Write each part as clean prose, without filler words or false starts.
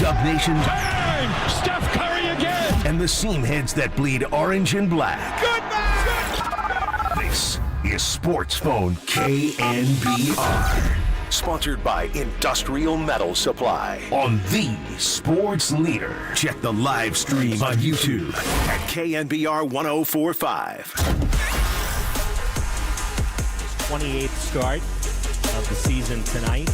Dub Nation. Bang! Steph Curry again! And the seam heads that bleed orange and black. Goodbye! This is Sports Phone KNBR. Sponsored by Industrial Metal Supply on the Sports Leader. Check the live stream on YouTube at KNBR 1045. 28th start of the season tonight.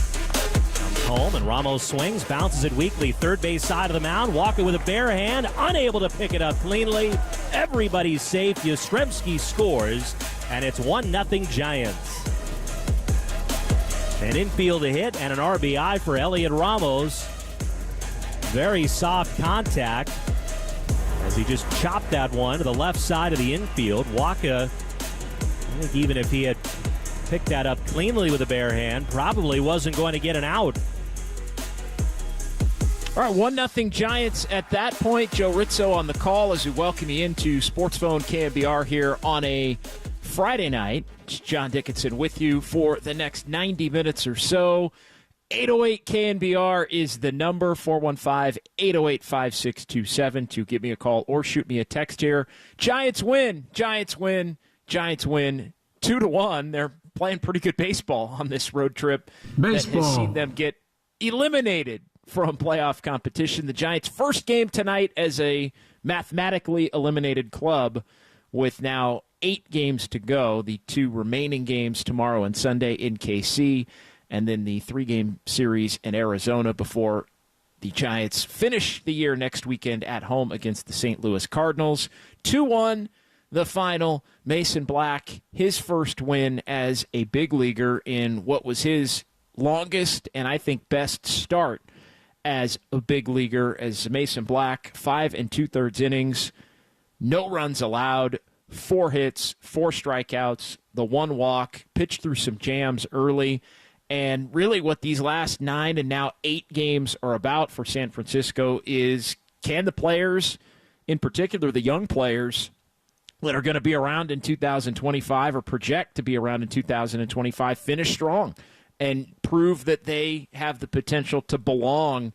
Comes home and Ramos swings, bounces it weakly. Third base side of the mound. Walker with a bare hand, unable to pick it up cleanly. Everybody's safe. Yastrzemski scores, and it's 1-0 Giants. An infield hit and an RBI for Elliot Ramos. Very soft contact as he just chopped that one to the left side of the infield. Waka, I think even if he had picked that up cleanly with a bare hand, probably wasn't going to get an out. All right, 1-0 Giants at that point. Joe Rizzo on the call as we welcome you into Sports Phone KNBR here on a Friday night. It's John Dickinson with you for the next 90 minutes or so. 808 KNBR is the number, 415-808-5627 to give me a call or shoot me a text here. Giants win, Giants win, Giants win 2-1. They're playing pretty good baseball on this road trip. Baseball. That has seen them get eliminated from playoff competition. The Giants' first game tonight as a mathematically eliminated club with now 8 games to go. The 2 remaining games tomorrow and Sunday in KC, and then the 3-game series in Arizona before the Giants finish the year next weekend at home against the St. Louis Cardinals. 2-1, the final. Mason Black, his first win as a big leaguer in what was his longest and I think best start as a big leaguer, as Mason Black, 5 2/3 innings, no runs allowed, 4 hits, 4 strikeouts, the 1 walk, pitched through some jams early. And really what these last 9 and now 8 games are about for San Francisco is, can the players, in particular the young players that are going to be around in 2025 or project to be around in 2025, finish strong and prove that they have the potential to belong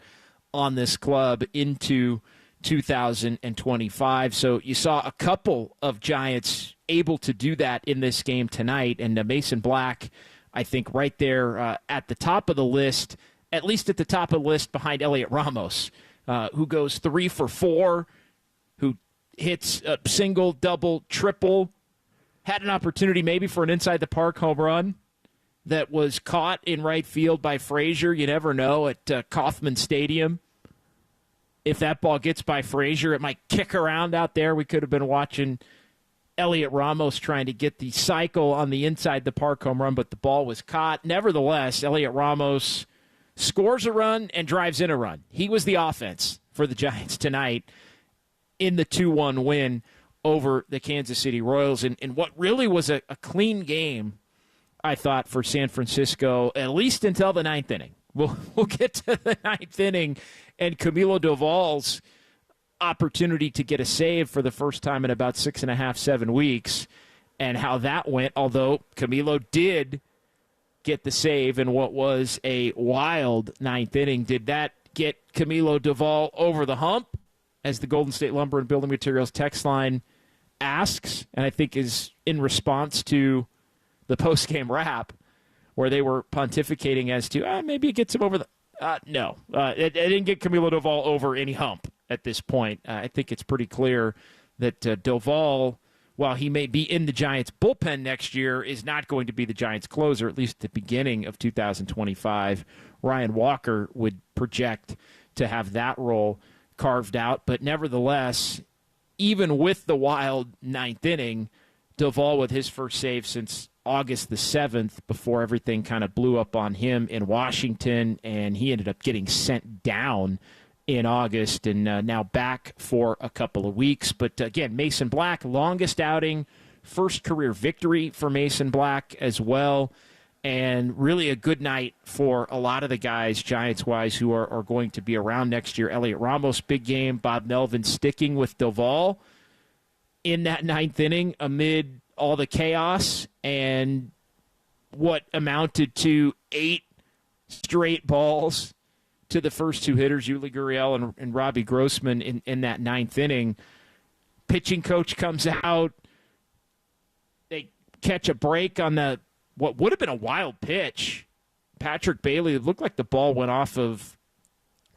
on this club into 2025. So you saw a couple of Giants able to do that in this game tonight, and Mason Black, I think, right there at the top of the list, at least at the top of the list behind Elliot Ramos, who goes 3 for 4, who hits a single, double, triple, had an opportunity maybe for an inside-the-park home run that was caught in right field by Frazier. You never know at Kauffman Stadium. If that ball gets by Frazier, it might kick around out there. We could have been watching Elliot Ramos trying to get the cycle on the inside-the-park home run, but the ball was caught. Nevertheless, Elliot Ramos scores a run and drives in a run. He was the offense for the Giants tonight in the 2-1 win over the Kansas City Royals. And what really was a clean game, I thought, for San Francisco, at least until the 9th inning. We'll get to the 9th inning and Camilo Doval's opportunity to get a save for the first time in about 6.5, 7 weeks, and how that went, although Camilo did get the save in what was a wild 9th inning. Did that get Camilo Doval over the hump, as the Golden State Lumber and Building Materials text line asks, and I think is in response to the post-game wrap, where they were pontificating as to, maybe it gets him over the... No. It didn't get Camilo Doval over any hump at this point. I think it's pretty clear that Doval, while he may be in the Giants' bullpen next year, is not going to be the Giants' closer, at least at the beginning of 2025. Ryan Walker would project to have that role carved out. But nevertheless, even with the wild 9th inning, Doval with his first save since August the 7th, before everything kind of blew up on him in Washington, and he ended up getting sent down in August and now back for a couple of weeks. But again, Mason Black, longest outing, first career victory for Mason Black as well, and really a good night for a lot of the guys, Giants-wise, who are going to be around next year. Elliot Ramos, big game. Bob Melvin sticking with Doval in that 9th inning amid all the chaos and what amounted to 8 straight balls to the first two hitters, Yuli Gurriel and Robbie Grossman, in that ninth inning. Pitching coach comes out. They catch a break on what would have been a wild pitch. Patrick Bailey, it looked like the ball went off of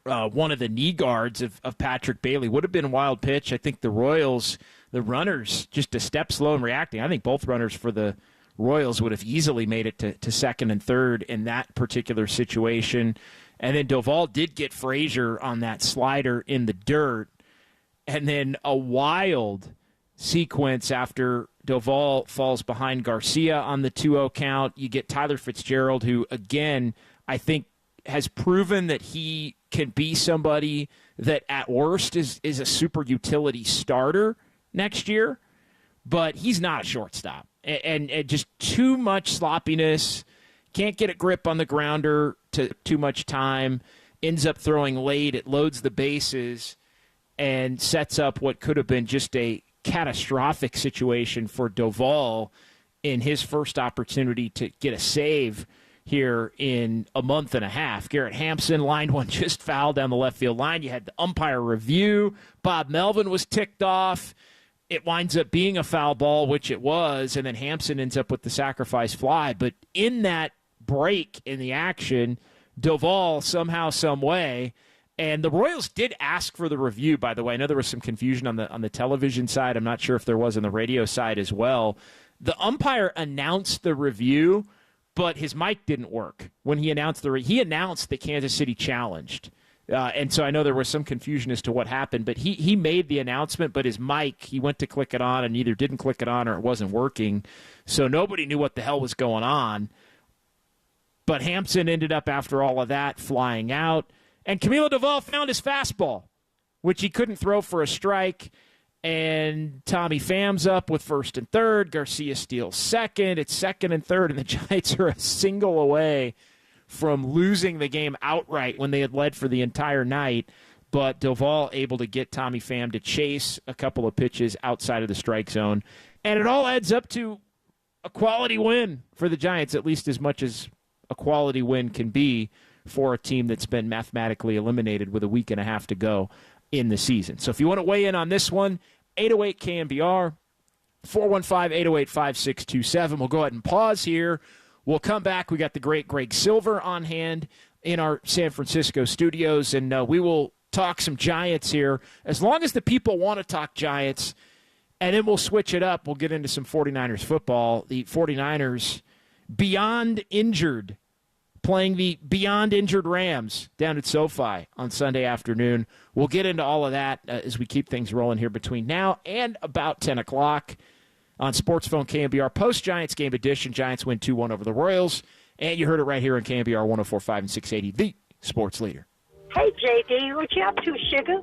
one of the knee guards of Patrick Bailey. Would have been a wild pitch. I think the Royals, the runners, just a step slow in reacting. I think both runners for the Royals would have easily made it to second and third in that particular situation. And then Doval did get Frazier on that slider in the dirt. And then a wild sequence after Doval falls behind Garcia on the 2-0 count. You get Tyler Fitzgerald, who, again, I think has proven that he can be somebody that at worst is a super utility starter next year, but he's not a shortstop. And just too much sloppiness, can't get a grip on the grounder to too much time, ends up throwing late, it loads the bases, and sets up what could have been just a catastrophic situation for Doval in his first opportunity to get a save here in a month and a half. Garrett Hampson lined one just foul down the left field line. You had the umpire review. Bob Melvin was ticked off. It winds up being a foul ball, which it was, and then Hampson ends up with the sacrifice fly. But in that break in the action, Doval somehow, some way, and the Royals did ask for the review, by the way. I know there was some confusion on the television side. I'm not sure if there was on the radio side as well. The umpire announced the review, but his mic didn't work when he announced he announced that Kansas City challenged. And so I know there was some confusion as to what happened, but he made the announcement, but his mic, he went to click it on and either didn't click it on or it wasn't working. So nobody knew what the hell was going on. But Hampson ended up, after all of that, flying out. And Camilo Doval found his fastball, which he couldn't throw for a strike. And Tommy Pham's up with first and third. Garcia steals second. It's second and third, and the Giants are a single away from losing the game outright when they had led for the entire night. But Doval able to get Tommy Pham to chase a couple of pitches outside of the strike zone. And it all adds up to a quality win for the Giants, at least as much as a quality win can be for a team that's been mathematically eliminated with a week and a half to go in the season. So if you want to weigh in on this one, 808 KNBR, 415-808-5627. We'll go ahead and pause here. We'll come back. We got the great Greg Silver on hand in our San Francisco studios, and we will talk some Giants here. As long as the people want to talk Giants, and then we'll switch it up. We'll get into some 49ers football. The 49ers, beyond injured, playing the beyond injured Rams down at SoFi on Sunday afternoon. We'll get into all of that as we keep things rolling here between now and about 10 o'clock on Sportsphone KNBR post-Giants game edition. Giants win 2-1 over the Royals. And you heard it right here on KNBR 104.5 and 680, the sports leader. Hey, JD, what you up to, sugar?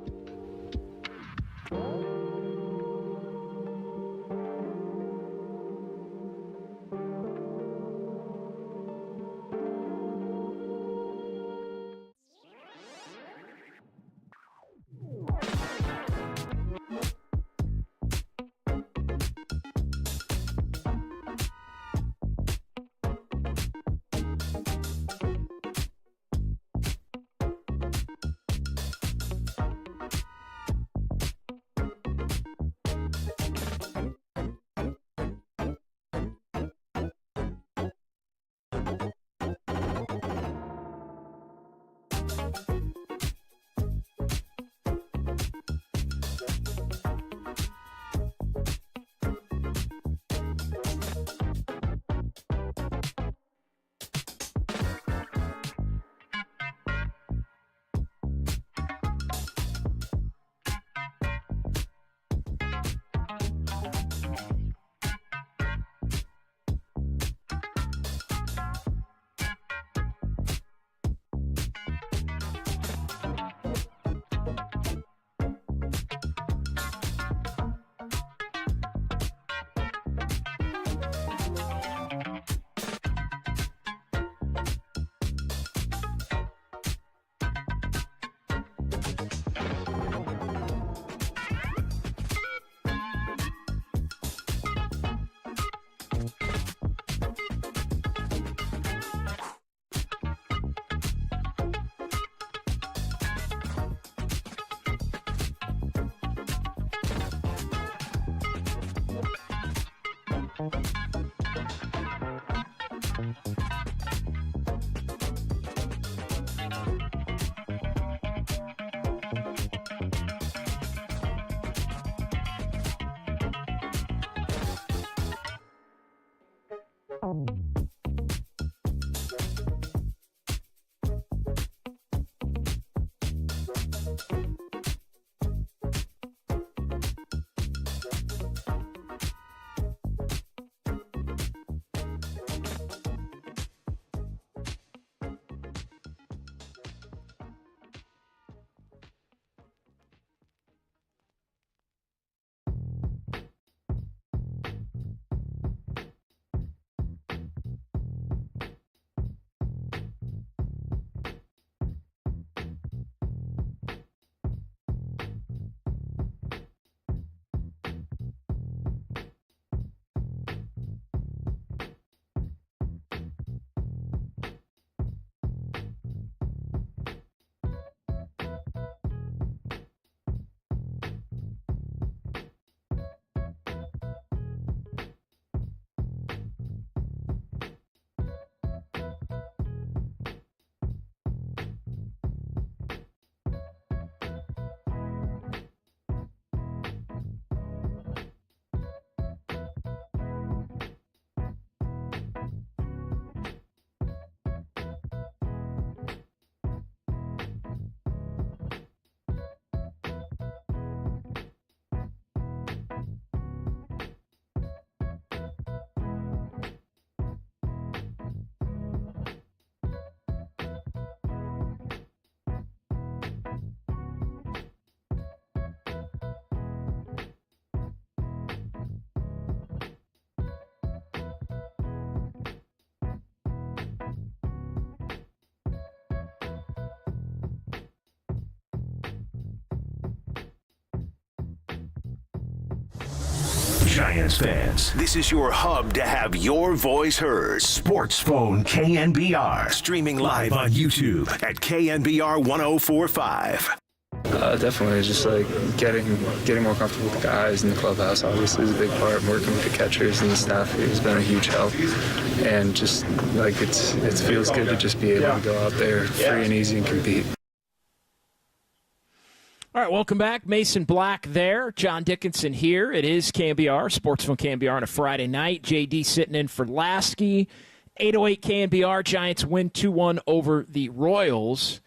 Giants fans, this is your hub to have your voice heard. Sports Phone KNBR. Streaming live on YouTube at KNBR 1045. Definitely, just like getting more comfortable with the guys in the clubhouse. Obviously, is a big part. Working with the catchers and the staff has been a huge help, and just like it feels good to just be able to go out there free and easy and compete. All right, welcome back. Mason Black there. John Dickinson here. It is KNBR, Sports from KNBR on a Friday night. JD sitting in for Lasky. 808 KNBR. Giants win 2-1 over the Royals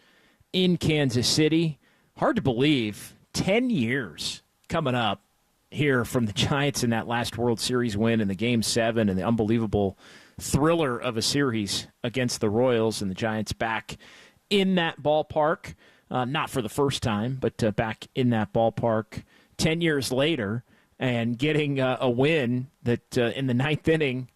in Kansas City. Hard to believe. 10 years coming up here from the Giants in that last World Series win in the Game 7 and the unbelievable thriller of a series against the Royals, and the Giants back in that ballpark. Not for the first time, but back in that ballpark 10 years later and getting a win that in the ninth inning,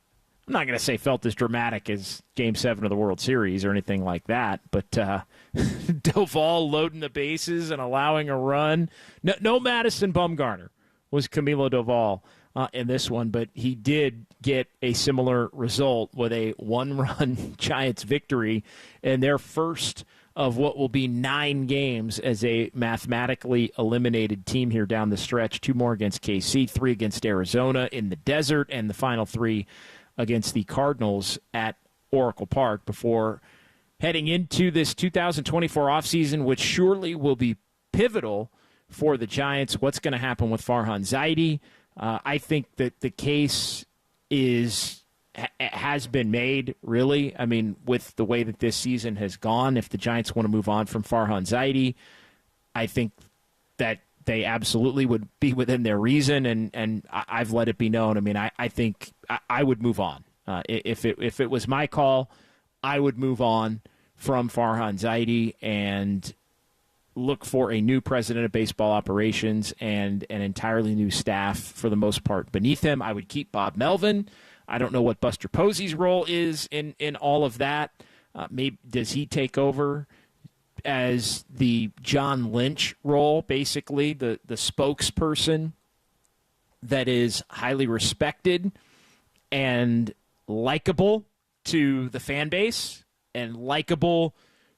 I'm not going to say felt as dramatic as Game 7 of the World Series or anything like that, but Doval loading the bases and allowing a run. No Madison Bumgarner was Camilo Doval in this one, but he did get a similar result with a one-run Giants victory in their first of what will be 9 games as a mathematically eliminated team here down the stretch. 2 more against KC, 3 against Arizona in the desert, and the final 3 against the Cardinals at Oracle Park before heading into this 2024 offseason, which surely will be pivotal for the Giants. What's going to happen with Farhan Zaidi? I think that the case has been made, really. I mean, with the way that this season has gone, if the Giants want to move on from Farhan Zaidi, I think that they absolutely would be within their reason, and I've let it be known. I mean, I think I would move on. If it was my call, I would move on from Farhan Zaidi and look for a new president of baseball operations and an entirely new staff for the most part beneath him. I would keep Bob Melvin. I don't know what Buster Posey's role is in all of that. Maybe does he take over as the John Lynch role, basically the spokesperson that is highly respected and likable to the fan base and likable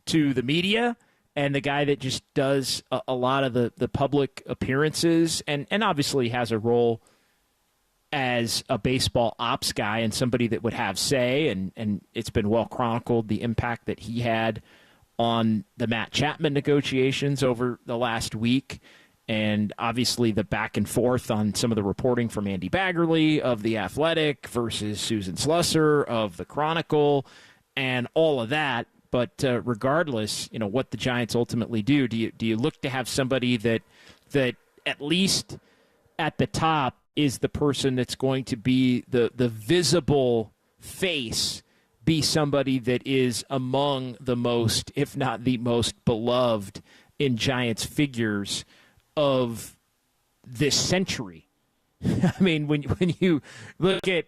to the media, and the guy that just does a lot of the public appearances and obviously has a role as a baseball ops guy and somebody that would have say, and it's been well chronicled the impact that he had on the Matt Chapman negotiations over the last week. And obviously the back and forth on some of the reporting from Andy Baggerly of The Athletic versus Susan Slusser of The Chronicle and all of that. But regardless, what the Giants ultimately do you look to have somebody that at least at the top is the person that's going to be the visible face, be somebody that is among the most, if not the most beloved in Giants figures of this century? I mean, when you look at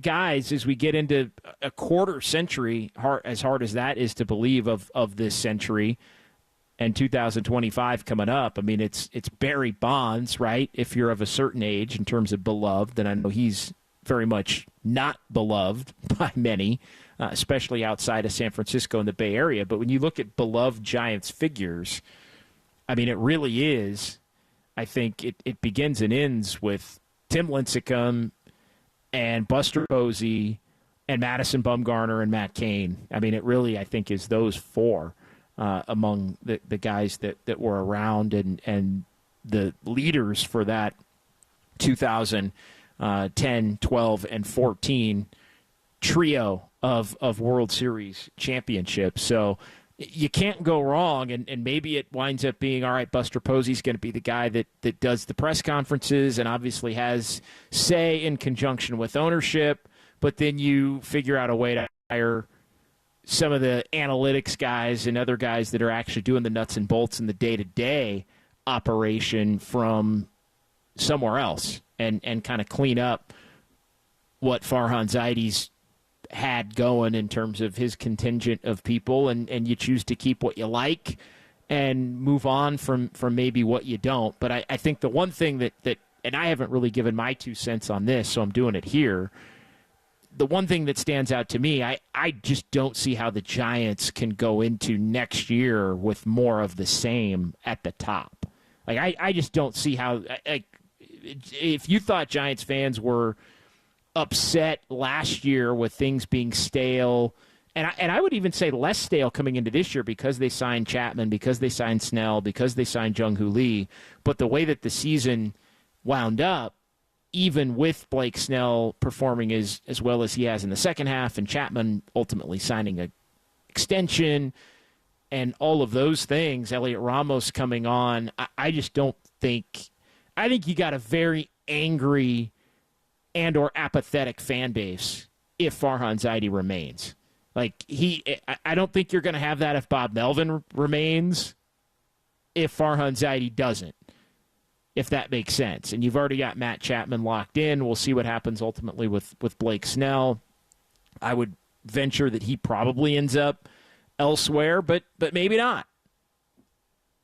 guys, as we get into a quarter century, as hard as that is to believe of this century, and 2025 coming up, I mean, it's Barry Bonds, right? If you're of a certain age in terms of beloved, and I know he's very much not beloved by many, especially outside of San Francisco and the Bay Area. But when you look at beloved Giants figures, I mean, it really is. I think it begins and ends with Tim Lincecum and Buster Posey and Madison Bumgarner and Matt Cain. I mean, it really, I think, is those four among the guys that were around and the leaders for that 2010, 12, and 14 trio of World Series championships. So you can't go wrong, and maybe it winds up being, all right, Buster Posey's going to be the guy that does the press conferences and obviously has say in conjunction with ownership, but then you figure out a way to hire some of the analytics guys and other guys that are actually doing the nuts and bolts in the day-to-day operation from somewhere else and kind of clean up what Farhan Zaidi's had going in terms of his contingent of people, and you choose to keep what you like and move on from maybe what you don't. But I think the one thing that and I haven't really given my 2 cents on this, so I'm doing it here. The one thing that stands out to me, I just don't see how the Giants can go into next year with more of the same at the top. Like, I just don't see how, if you thought Giants fans were upset last year with things being stale, and I would even say less stale coming into this year because they signed Chapman, because they signed Snell, because they signed Jung-Hoo Lee, but the way that the season wound up, even with Blake Snell performing as well as he has in the second half and Chapman ultimately signing an extension and all of those things, Elliot Ramos coming on, I just don't think – I think you got a very angry and or apathetic fan base if Farhan Zaidi remains. Like, I don't think you're going to have that if Bob Melvin remains, if Farhan Zaidi doesn't, if that makes sense. And you've already got Matt Chapman locked in. We'll see what happens ultimately with Blake Snell. I would venture that he probably ends up elsewhere, but maybe not.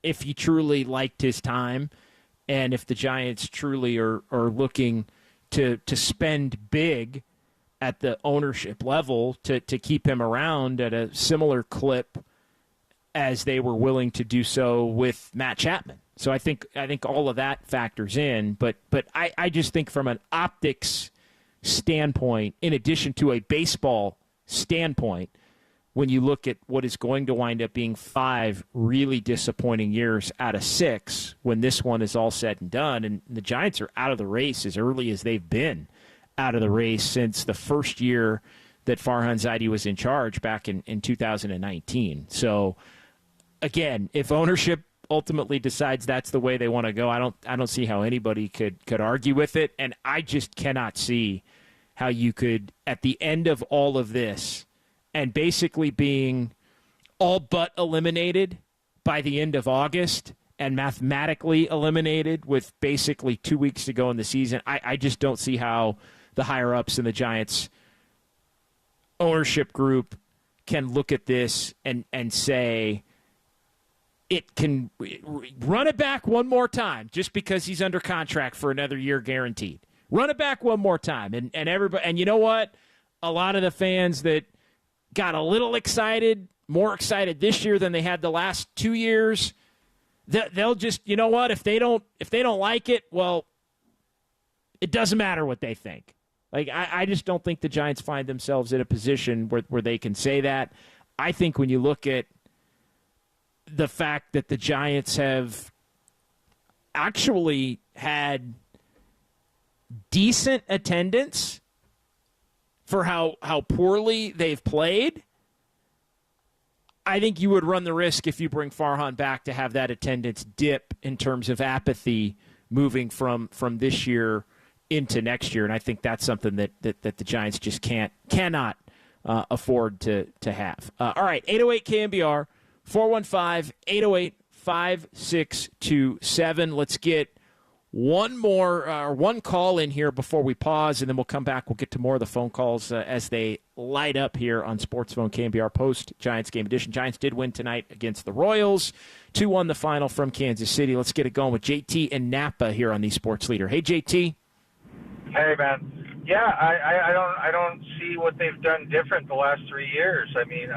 If he truly liked his time and if the Giants truly are looking to spend big at the ownership level to keep him around at a similar clip as they were willing to do so with Matt Chapman. So I think all of that factors in, but I just think from an optics standpoint, in addition to a baseball standpoint, when you look at what is going to wind up being 5 really disappointing years out of 6 when this one is all said and done, and the Giants are out of the race as early as they've been out of the race since the first year that Farhan Zaidi was in charge back in 2019. So, again, if ownership ultimately decides that's the way they want to go, I don't see how anybody could argue with it, and I just cannot see how you could, at the end of all of this, and basically being all but eliminated by the end of August and mathematically eliminated with basically 2 weeks to go in the season, I just don't see how the higher-ups in the Giants ownership group can look at this and say it can run it back one more time just because he's under contract for another year guaranteed. Run it back one more time. And everybody, and you know what? A lot of the fans that got a little excited, more excited this year than they had the last 2 years, they'll just, you know what, if they don't like it, well, it doesn't matter what they think. Like, I just don't think the Giants find themselves in a position where they can say that. I think when you look at the fact that the Giants have actually had decent attendance for how poorly they've played, I think you would run the risk if you bring Farhan back to have that attendance dip in terms of apathy moving from this year into next year. And I think that's something that the Giants just cannot afford to have. All right, 808 KNBR, 415-808-5627. Let's get one call in here before we pause, and then we'll come back. We'll get to more of the phone calls as they light up here on Sports Phone KNBR post Giants game edition. Giants did win tonight against the Royals. 2-1 the final from Kansas City. Let's get it going with JT and Napa here on the Sports Leader. Hey, JT. Hey, man. Yeah, I don't see what they've done different the last 3 years. I mean,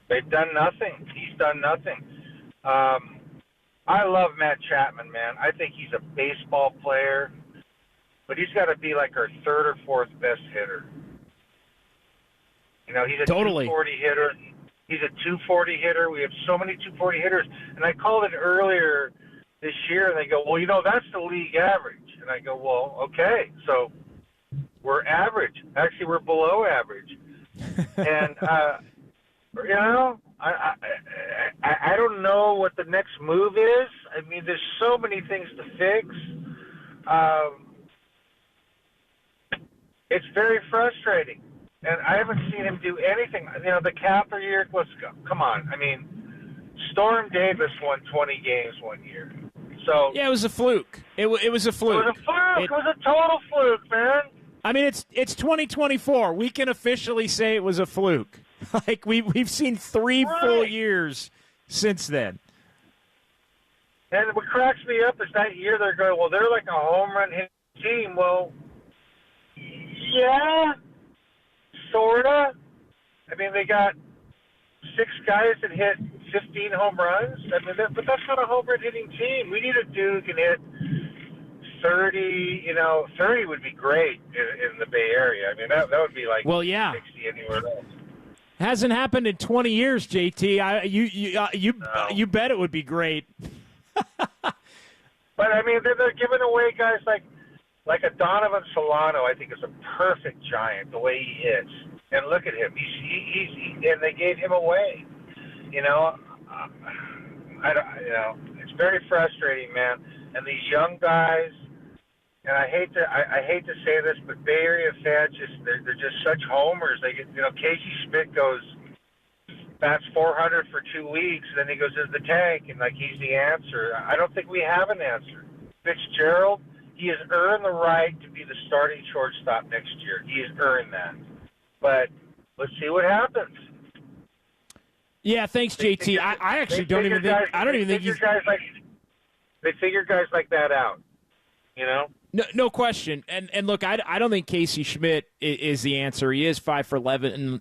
they've done nothing. He's done nothing. I love Matt Chapman, man. I think he's a baseball player, but he's got to be like our third or fourth best hitter. You know, he's a 240 hitter. He's a 240 hitter. We have so many 240 hitters. And I called it earlier this year, and they go, well, you know, that's the league average. And I go, well, okay, so we're average. Actually, we're below average. And, you know, I don't know what the next move is. I mean, there's so many things to fix. It's very frustrating. And I haven't seen him do anything. You know, the Kapler year, let's go. Come on. I mean, Storm Davis won 20 games one year. So yeah, it was a fluke. It was a fluke. It was a fluke. It was a total fluke, man. I mean, it's 2024. We can officially say it was a fluke. Like we've seen 3 full years since then. And what cracks me up is that year they're going, well, they're like a home run hitting team. Well, yeah, sorta. I mean, they got 6 guys that hit 15 home runs. I mean, but that's not a home run hitting team. We need a dude who can hit 30. You know, 30 would be great in the Bay Area. I mean, that would be like 60 anywhere else. Hasn't happened in 20 years, JT. You bet it would be great. But I mean, they're giving away guys like a Donovan Solano. I think is a perfect Giant the way he hits. And look at him. He's and they gave him away. You know, it's very frustrating, man. And these young guys. And I hate to say this, but Bay Area fans they're just such homers. They get, you know, Casey Schmidt bats 400 for 2 weeks, and then he goes into the tank and like he's the answer. I don't think we have an answer. Fitzgerald, he has earned the right to be the starting shortstop next year. He has earned that. But let's see what happens. Yeah, thanks, JT. I actually don't even think they figure guys like that out. You know. No question. And look, I don't think Casey Schmidt is the answer. He is 5 for 11 in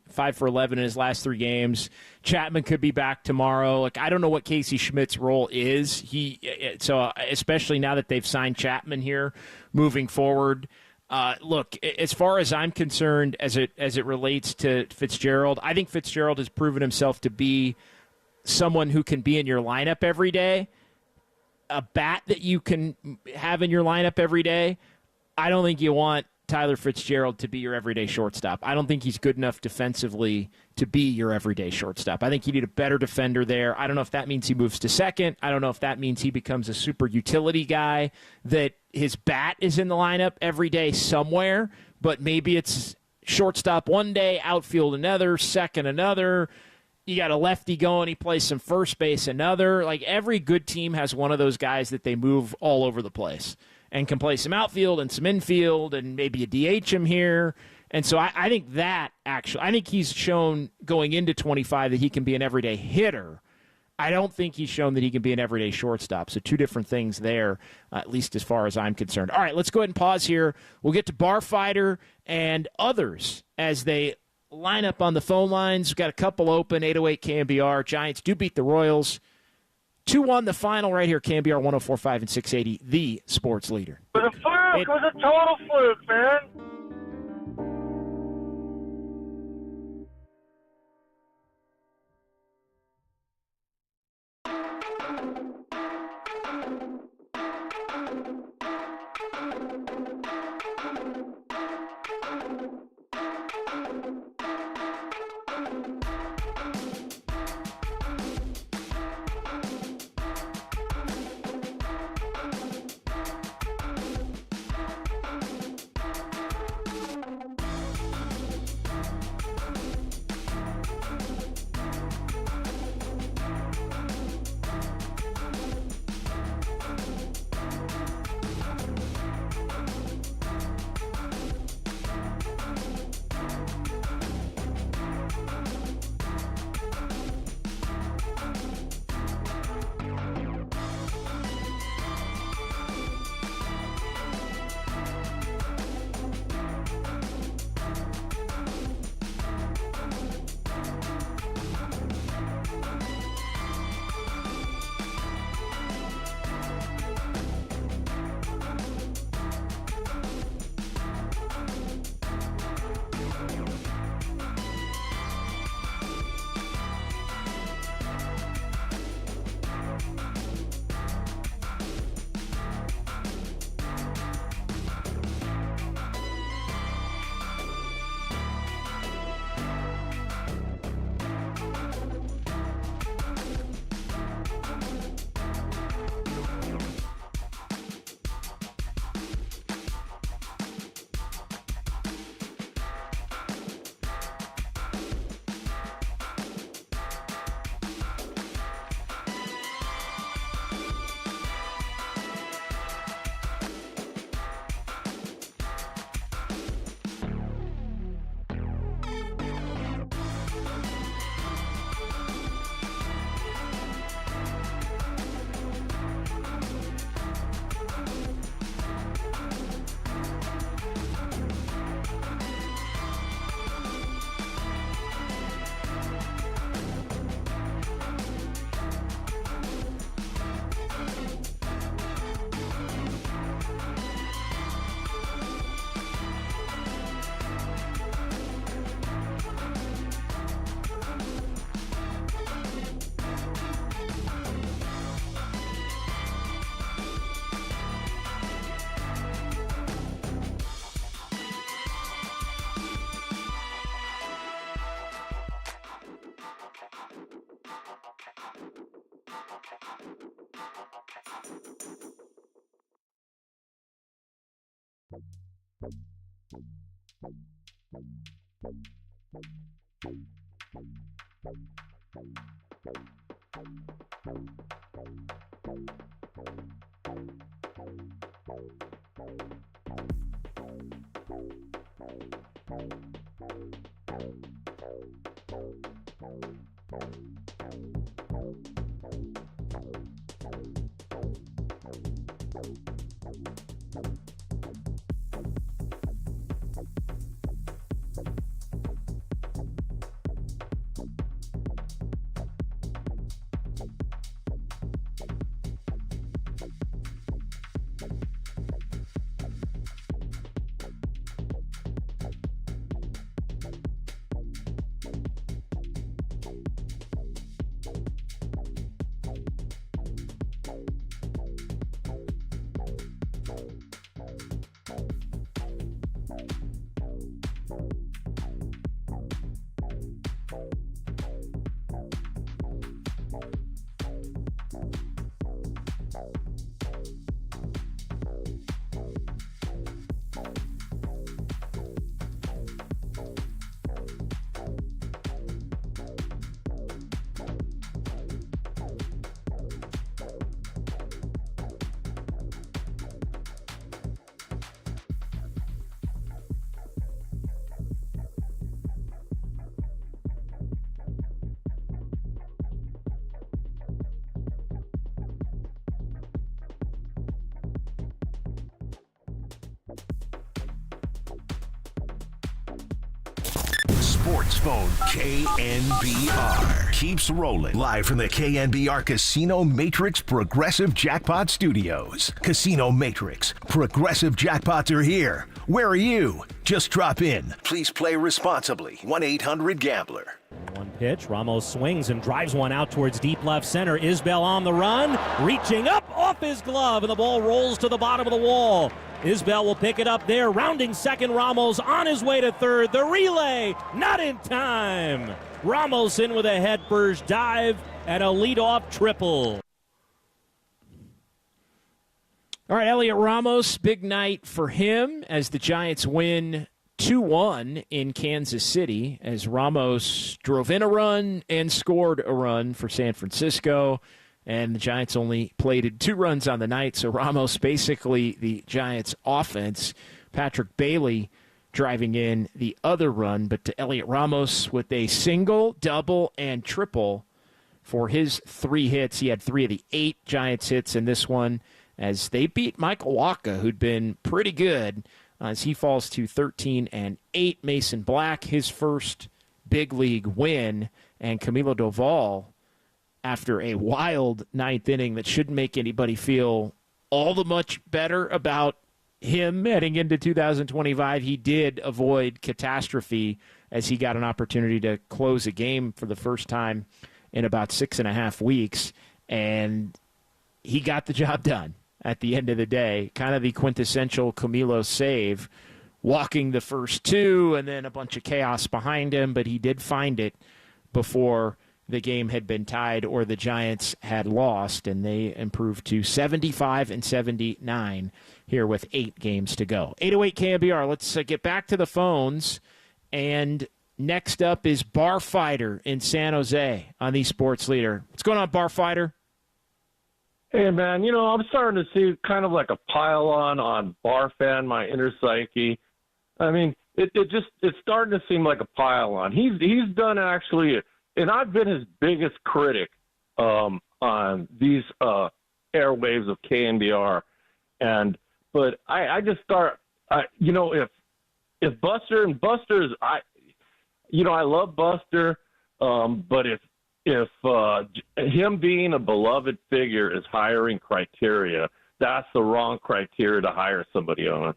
his last 3 games. Chapman could be back tomorrow. Like, I don't know what Casey Schmidt's role is. So especially now that they've signed Chapman here moving forward. Look, as far as I'm concerned, as it relates to Fitzgerald, I think Fitzgerald has proven himself to be someone who can be in your lineup every day. A bat that you can have in your lineup every day. I don't think you want Tyler Fitzgerald to be your everyday shortstop. I don't think he's good enough defensively to be your everyday shortstop. I think you need a better defender there. I don't know if that means he moves to second. I don't know if that means he becomes a super utility guy, that his bat is in the lineup every day somewhere, but maybe it's shortstop one day, outfield another, second another. You got a lefty going, he plays some first base another. Like, every good team has one of those guys that they move all over the place and can play some outfield and some infield and maybe a DH him here. And so I think I think he's shown going into 25 that he can be an everyday hitter. I don't think he's shown that he can be an everyday shortstop. So 2 different things there, at least as far as I'm concerned. All right, let's go ahead and pause here. We'll get to Bar Fighter and others as they line up on the phone lines. We've got a couple open, 808 KNBR. Giants do beat the Royals. 2-1 the final right here, KNBR 104.5 and 680, the sports leader. It was a fluke. It was a total fluke, man. Sports Phone KNBR keeps rolling live from the KNBR Casino Matrix Progressive Jackpot Studios. Casino Matrix Progressive Jackpots are here. Where are you? Just drop in. Please play responsibly. 1-800-GAMBLER. One pitch. Ramos swings and drives one out towards deep left center. Isbell on the run, reaching up off his glove, and the ball rolls to the bottom of the wall. Isbell will pick it up there, rounding second. Ramos on his way to third. The relay, not in time. Ramos in with a head first dive and a leadoff triple. All right, Elliot Ramos, big night for him as the Giants win 2-1 in Kansas City as Ramos drove in a run and scored a run for San Francisco. And the Giants only played 2 runs on the night, so Ramos basically the Giants' offense. Patrick Bailey driving in the other run, but to Elliot Ramos with a single, double, and triple for his 3 hits. He had 3 of the 8 Giants hits in this one as they beat Michael Wacha, who'd been pretty good, as he falls to 13-8. Mason Black, his first big league win, and Camilo Doval, after a wild 9th inning that shouldn't make anybody feel all the much better about him heading into 2025, he did avoid catastrophe as he got an opportunity to close a game for the first time in about 6.5 weeks, and he got the job done at the end of the day. Kind of the quintessential Camilo save, walking the first 2 and then a bunch of chaos behind him, but he did find it before the game had been tied or the Giants had lost, and they improved to 75-79 here with 8 games to go. 808 KNBR, let's get back to the phones, and next up is Bar Fighter in San Jose on the Sports Leader. What's going on, Bar Fighter? Hey, man, I'm starting to see kind of like a pile-on Barfan, my inner psyche. I mean, it's starting to seem like a pile-on. He's done actually, and I've been his biggest critic on these airwaves of KNBR. But I just start, if Buster, and Buster's, I love Buster, but if him being a beloved figure is hiring criteria, that's the wrong criteria to hire somebody on.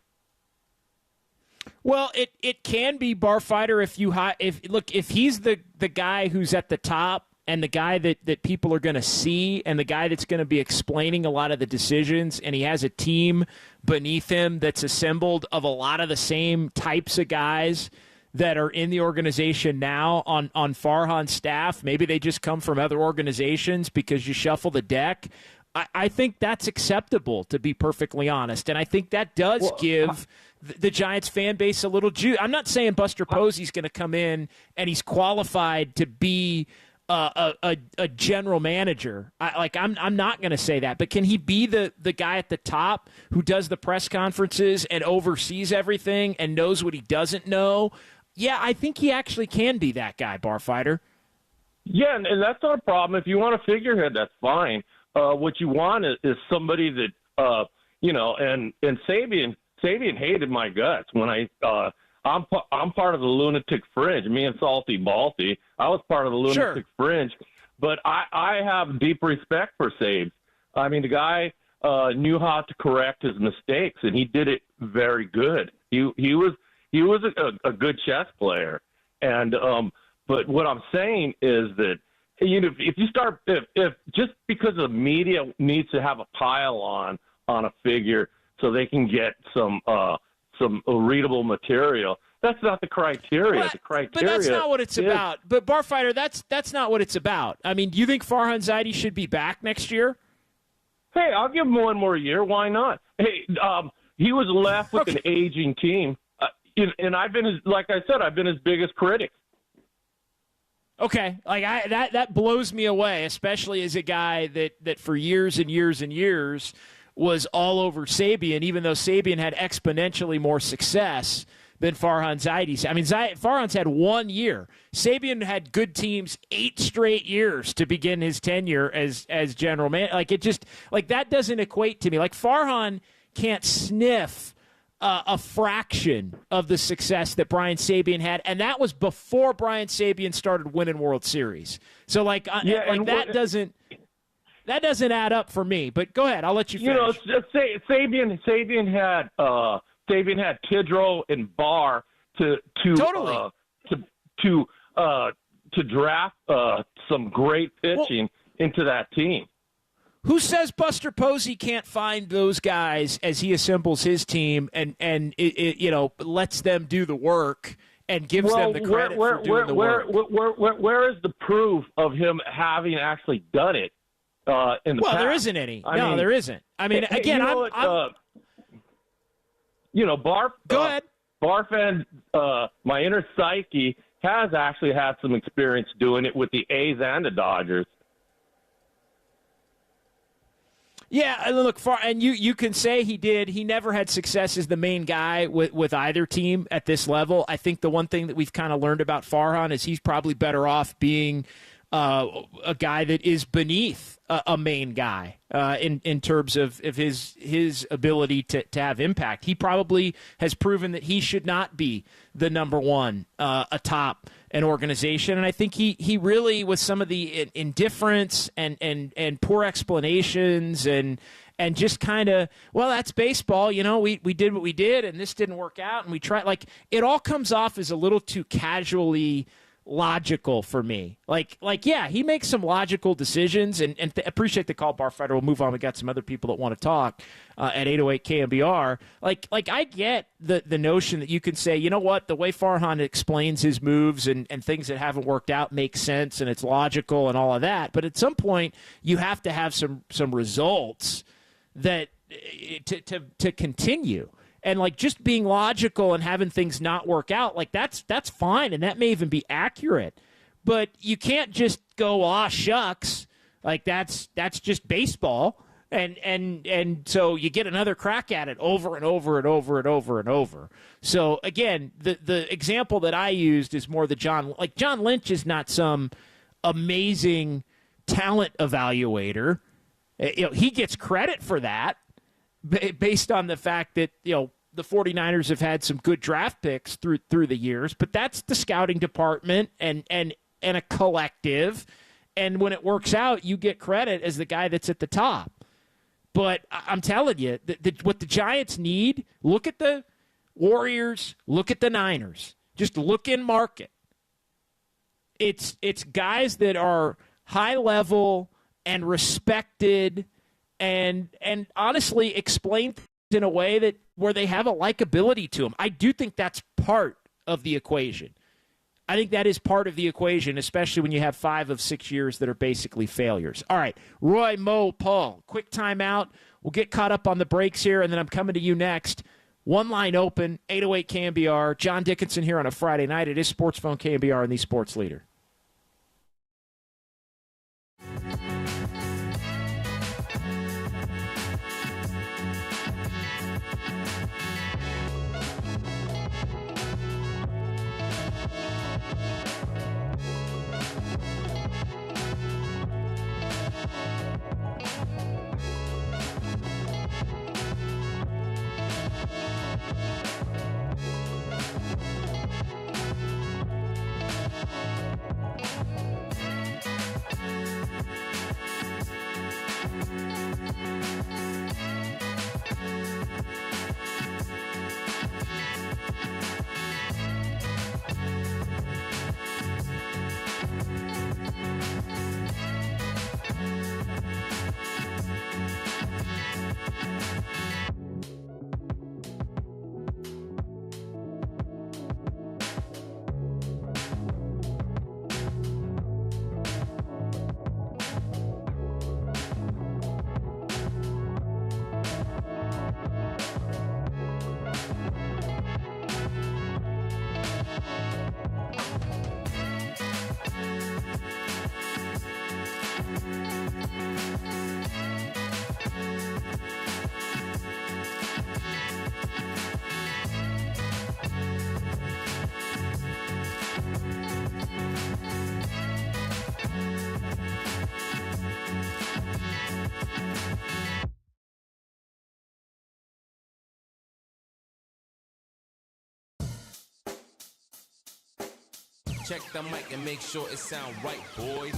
Well, it can be, Bar Fighter, if he's the guy who's at the top and the guy that people are going to see and the guy that's going to be explaining a lot of the decisions, and he has a team beneath him that's assembled of a lot of the same types of guys that are in the organization now on Farhan's staff. Maybe they just come from other organizations because you shuffle the deck. I think that's acceptable, to be perfectly honest. And I think that does give the Giants fan base a little juice. I'm not saying Buster Posey's going to come in and he's qualified to be a general manager. I'm not going to say that. But can he be the guy at the top who does the press conferences and oversees everything and knows what he doesn't know? Yeah, I think he actually can be that guy, Barfighter. Yeah, and that's not a problem. If you want a figurehead, that's fine. What you want is somebody that, and Sabian hated my guts when I'm part of the lunatic fringe. Me and Salty Balty, I was part of the lunatic fringe, but I have deep respect for Sabes. I mean, the guy knew how to correct his mistakes, and he did it very good. He was a good chess player, and but what I'm saying is that if just because the media needs to have a pile on a figure so they can get some readable material, that's not the criteria. The criteria, but that's not what it's about. But Barfighter, that's not what it's about. I mean, do you think Farhan Zaidi should be back next year? Hey, I'll give him one more year. Why not? Hey, he was left with an aging team, and I've been his biggest critic. Okay, that blows me away, especially as a guy that for years and years and years was all over Sabian, even though Sabian had exponentially more success than Farhan Zaidi. I mean, Farhan's had 1 year. Sabian had good teams 8 straight years to begin his tenure as general manager. That doesn't equate to me. Like, Farhan can't sniff a fraction of the success that Brian Sabian had, and that was before Brian Sabian started winning World Series. So, that doesn't add up for me. But go ahead, I'll let you finish. Sabian had Tidrow and Barr to draft some great pitching into that team. Who says Buster Posey can't find those guys as he assembles his team and lets them do the work and gives them the credit for doing the work? Where is the proof of him having actually done it in the past? Well, there isn't any. There isn't. I mean, again, Go ahead. Barfan, my inner psyche has actually had some experience doing it with the A's and the Dodgers. Yeah, look, and you can say he did. He never had success as the main guy with either team at this level. I think the one thing that we've kind of learned about Farhan is he's probably better off being a guy that is beneath a main guy in terms of his ability to have impact. He probably has proven that he should not be the number one atop an organization. And I think he really, with some of the indifference and poor explanations and just kind of, well, that's baseball. We did what we did and this didn't work out and we tried. It all comes off as a little too casually logical for me. Yeah, he makes some logical decisions and appreciate the call, Barfighter. We'll move on. We got some other people that want to talk at 808 KNBR. I get the notion that you can say, you know what, the way Farhan explains his moves and things that haven't worked out makes sense and it's logical and all of that. But at some point, you have to have some results that to continue. And just being logical and having things not work out, that's fine, and that may even be accurate. But you can't just go, shucks, that's just baseball, and so you get another crack at it over and over and over and over and over. So again, the example that I used is more John Lynch is not some amazing talent evaluator. He gets credit for that based on the fact that the 49ers have had some good draft picks through the years, but that's the scouting department and a collective. And when it works out, you get credit as the guy that's at the top. But I'm telling you, what the Giants need, look at the Warriors, look at the Niners. Just look in market. It's guys that are high level and respected and honestly explain in a way where they have a likability to them. I do think that's part of the equation. I think that is part of the equation, especially when you have 5 of 6 years that are basically failures. All right, Roy, Mo, Paul, quick timeout. We'll get caught up on the breaks here, and then I'm coming to you next. One line open, 808 KNBR. John Dickinson here on a Friday night. It is Sports Phone KNBR and the Sports Leader. Check the mic and make sure it sound right, boys.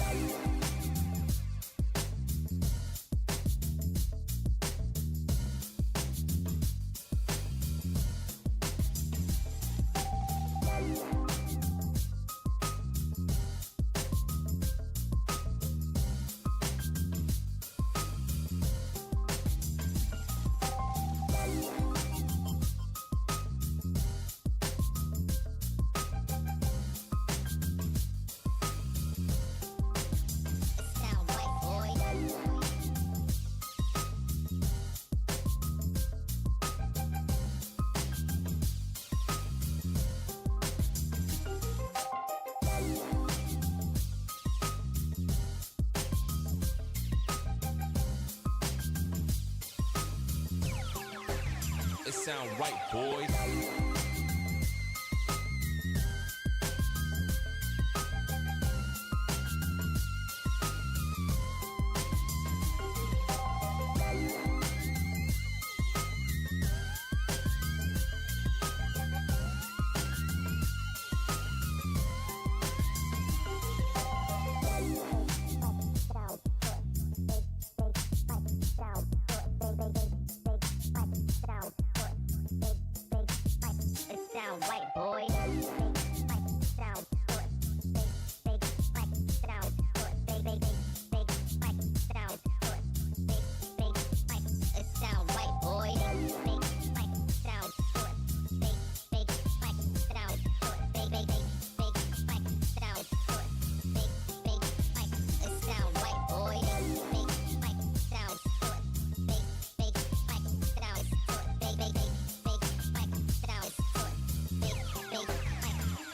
It sound right, boys.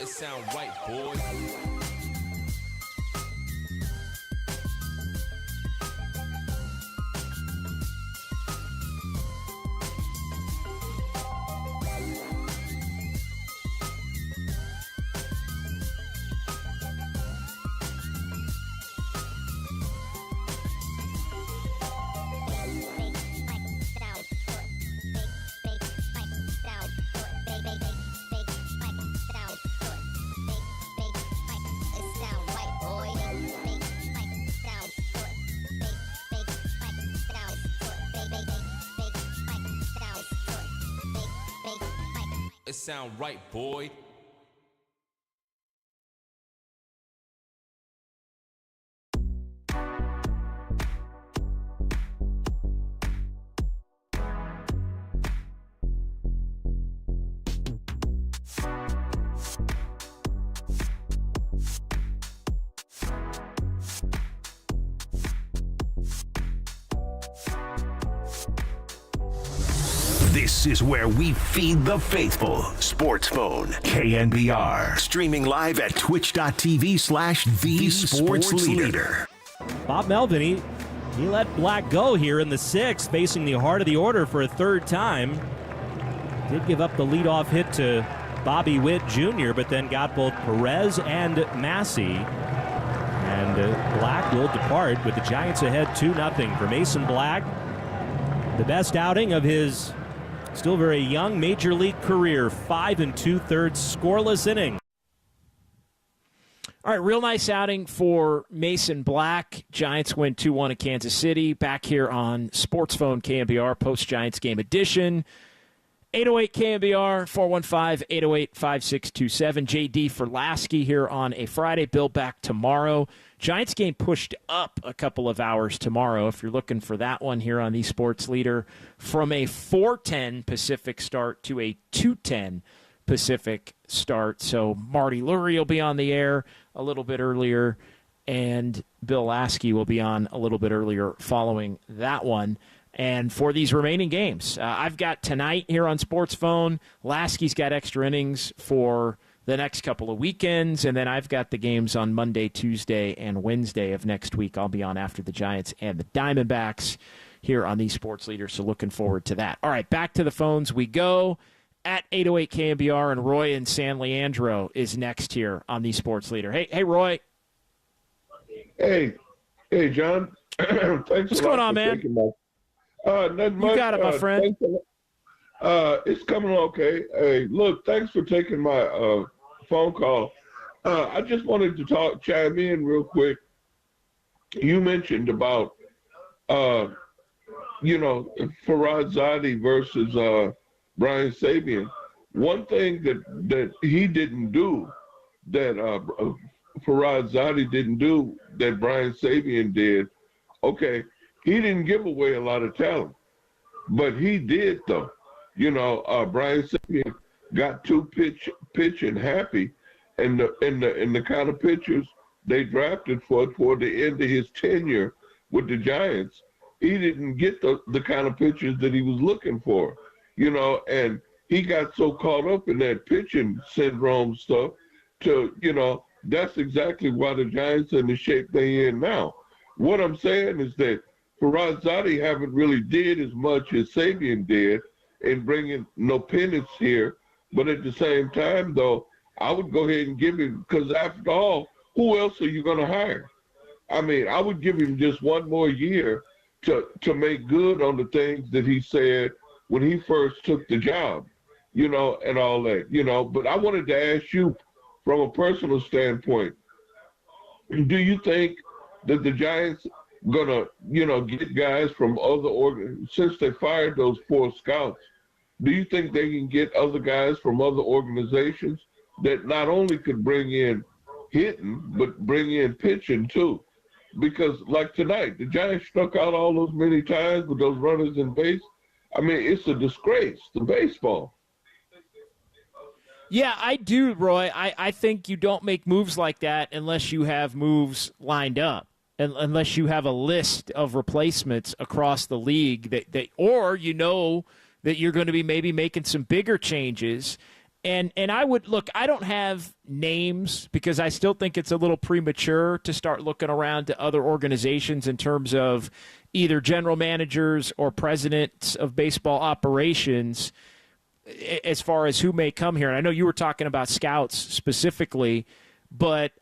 It sound right, boys. It sound right, boy. This is where we feed the faithful. Sports Phone, KNBR. Streaming live at twitch.tv/the Sports Leader. Bob Melvin, he let Black go here in the sixth, facing the heart of the order for a third time. Did give up the leadoff hit to Bobby Witt Jr., but then got both Perez and Massey. And Black will depart with the Giants ahead 2-0 for Mason Black. The best outing of his still very young major league career, 5 2/3 scoreless inning. All right, real nice outing for Mason Black. Giants win 2-1 at Kansas City. Back here on Sports Phone KNBR, post-Giants game edition. 808 KNBR, 415-808-5627. JD for Lasky here on a Friday. Bill back tomorrow. Giants game pushed up a couple of hours tomorrow. If you're looking for that one here on the Sports Leader, from a 4:10 Pacific start to a 2:10 Pacific start. So Marty Lurie will be on the air a little bit earlier, and Bill Lasky will be on a little bit earlier following that one. And for these remaining games, I've got tonight here on Sports Phone. Lasky's got extra innings for the next couple of weekends, and then I've got the games on Monday, Tuesday, and Wednesday of next week. I'll be on after the Giants and the Diamondbacks here on the Sports Leader, so looking forward to that. All right, back to the phones we go. At 808 KNBR, and Roy in San Leandro is next here on the Sports Leader. Hey, Roy. Hey, John. Thanks. What's going on, man? Nothing much. You got it, my friend. It's coming okay. Hey, look, thanks for taking my phone call. I just wanted to chime in real quick. You mentioned about, Farhan Zaidi versus Brian Sabian. One thing that he didn't do, that Farhan Zaidi didn't do, that Brian Sabian did, okay, he didn't give away a lot of talent, but he did though. Brian Sabian got two pitching happy, and the kind of pitchers they drafted toward the end of his tenure with the Giants, he didn't get the kind of pitchers that he was looking for, and he got so caught up in that pitching syndrome stuff that's exactly why the Giants are in the shape they in now. What I'm saying is that Farhan Zaidi haven't really did as much as Sabian did in bringing no pennants here, but at the same time, though, I would go ahead and give him, because after all, who else are you going to hire? I mean, I would give him just one more year to make good on the things that he said when he first took the job, and all that, But I wanted to ask you, from a personal standpoint, do you think that the Giants gonna, get guys from other since they fired those 4 scouts, do you think they can get other guys from other organizations that not only could bring in hitting, but bring in pitching too? Because like tonight, the Giants struck out all those many times with those runners in base. I mean, it's a disgrace to baseball. Yeah, I do, Roy. I think you don't make moves like that unless you have moves lined up, and unless you have a list of replacements across the league or that you're going to be maybe making some bigger changes. And I would look, I don't have names because I still think it's a little premature to start looking around to other organizations in terms of either general managers or presidents of baseball operations as far as who may come here. And I know you were talking about scouts specifically, but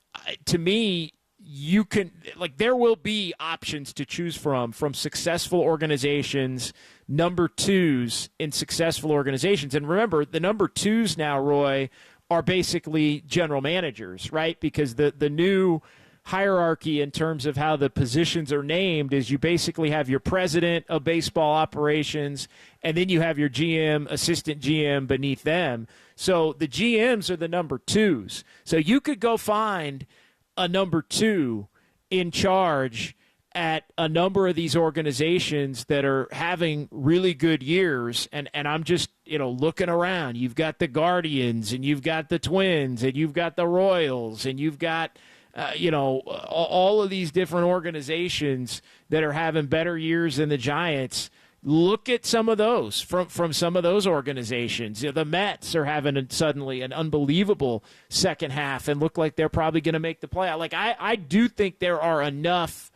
to me, you can, there will be options to choose from successful organizations, number 2s in successful organizations. And remember, the number 2s now, Roy, are basically general managers, right? Because the new hierarchy in terms of how the positions are named is you basically have your president of baseball operations, and then you have your GM, assistant GM beneath them. So the GMs are the number 2s. So you could go find a number 2 in charge at a number of these organizations that are having really good years. And I'm just, looking around. You've got the Guardians, and you've got the Twins, and you've got the Royals, and you've got, all of these different organizations that are having better years than the Giants. Look at some of those from some of those organizations. The Mets are having suddenly an unbelievable second half and look like they're probably going to make the playoff. Like I do think there are enough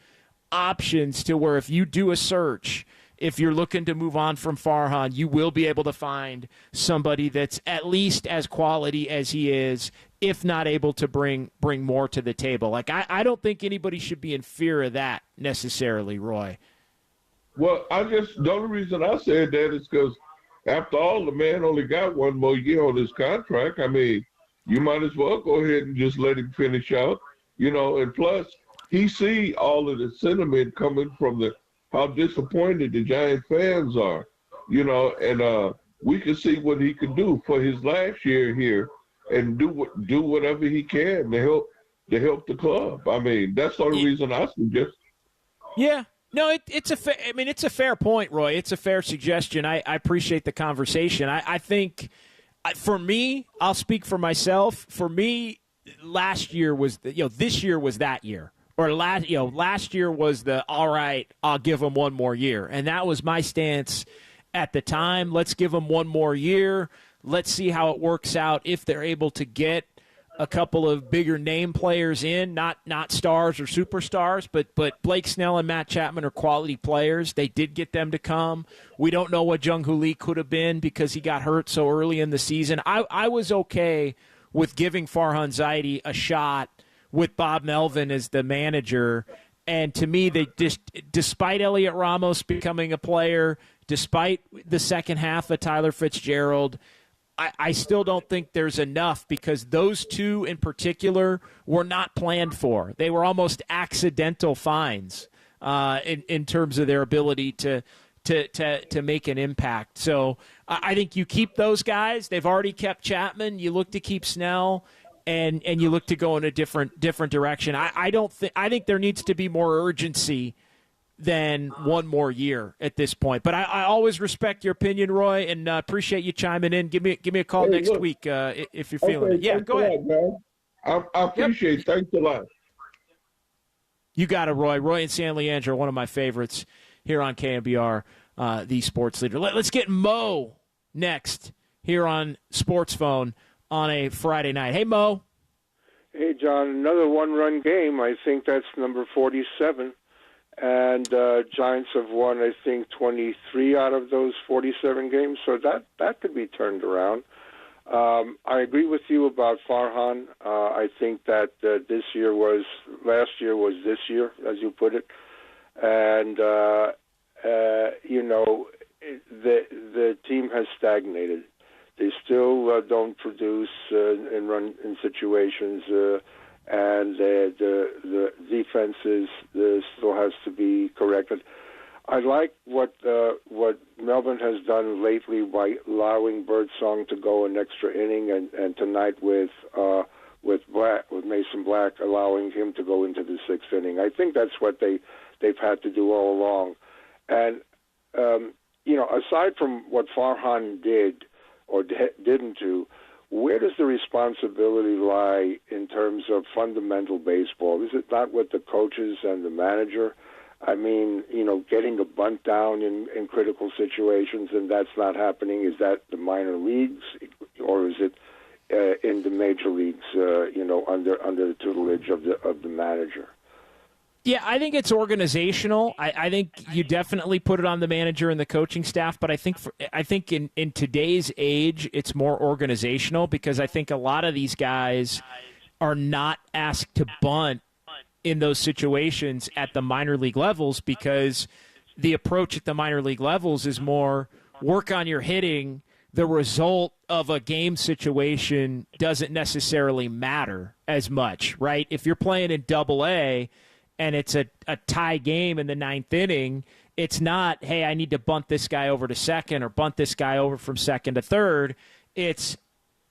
options to where if you do a search, if you're looking to move on from Farhan, you will be able to find somebody that's at least as quality as he is, if not able to bring more to the table. Like I don't think anybody should be in fear of that necessarily, Roy. Well, the only reason I said that is because after all, the man only got one more year on his contract. I mean, you might as well go ahead and just let him finish out, and plus he see all of the sentiment coming from how disappointed the Giant fans are, and we can see what he can do for his last year here and do whatever he can to help the club. I mean, that's the only reason I suggest. Yeah. No, it's a fair point, Roy. It's a fair suggestion. I appreciate the conversation. I think, for me, I'll speak for myself. For me, last year was this year was that year, or last year was the all right. I'll give him one more year, and that was my stance at the time. Let's give him one more year. Let's see how it works out if they're able to get a couple of bigger name players in, not stars or superstars, but Blake Snell and Matt Chapman are quality players. They did get them to come. We don't know what Jung-Hoo Lee could have been because he got hurt so early in the season. I was okay with giving Farhan Zaidi a shot with Bob Melvin as the manager. And to me, they just, despite Elliot Ramos becoming a player, despite the second half of Tyler Fitzgerald, I still don't think there's enough because those two in particular were not planned for. They were almost accidental finds in terms of their ability to make an impact. So I think you keep those guys. They've already kept Chapman. You look to keep Snell, and you look to go in a different direction. I think there needs to be more urgency than one more year at this point. But I always respect your opinion, Roy, and appreciate you chiming in. Give me a call next week if you're feeling it. Yeah, go ahead. I appreciate it. Thanks a lot. You got it, Roy. Roy and San Leandro, one of my favorites here on KNBR, the sports leader. Let's get Mo next here on Sports Phone on a Friday night. Hey, Mo. Hey, John. Another one-run game. I think that's number 47. And Giants have won, I think, 23 out of those 47 games, so that could be turned around. I agree with you about Farhan. I think that last year was this year, as you put it. And, the team has stagnated. They still don't produce and run in situations, and the defense still has to be corrected. I like what Melvin has done lately by allowing Birdsong to go an extra inning, and tonight with Mason Black allowing him to go into the sixth inning. I think that's what they've had to do all along. And aside from what Farhan did or didn't do, where does the responsibility lie in terms of fundamental baseball? Is it not with the coaches and the manager? I mean, getting a bunt down in critical situations, and that's not happening. Is that the minor leagues, or is it in the major leagues? Under the tutelage of the manager. Yeah, I think it's organizational. I think you definitely put it on the manager and the coaching staff, but I think in today's age, it's more organizational because I think a lot of these guys are not asked to bunt in those situations at the minor league levels because the approach at the minor league levels is more work on your hitting. The result of a game situation doesn't necessarily matter as much, right? If you're playing in Double-A, and it's a tie game in the ninth inning, it's not, hey, I need to bunt this guy over to second or bunt this guy over from second to third. It's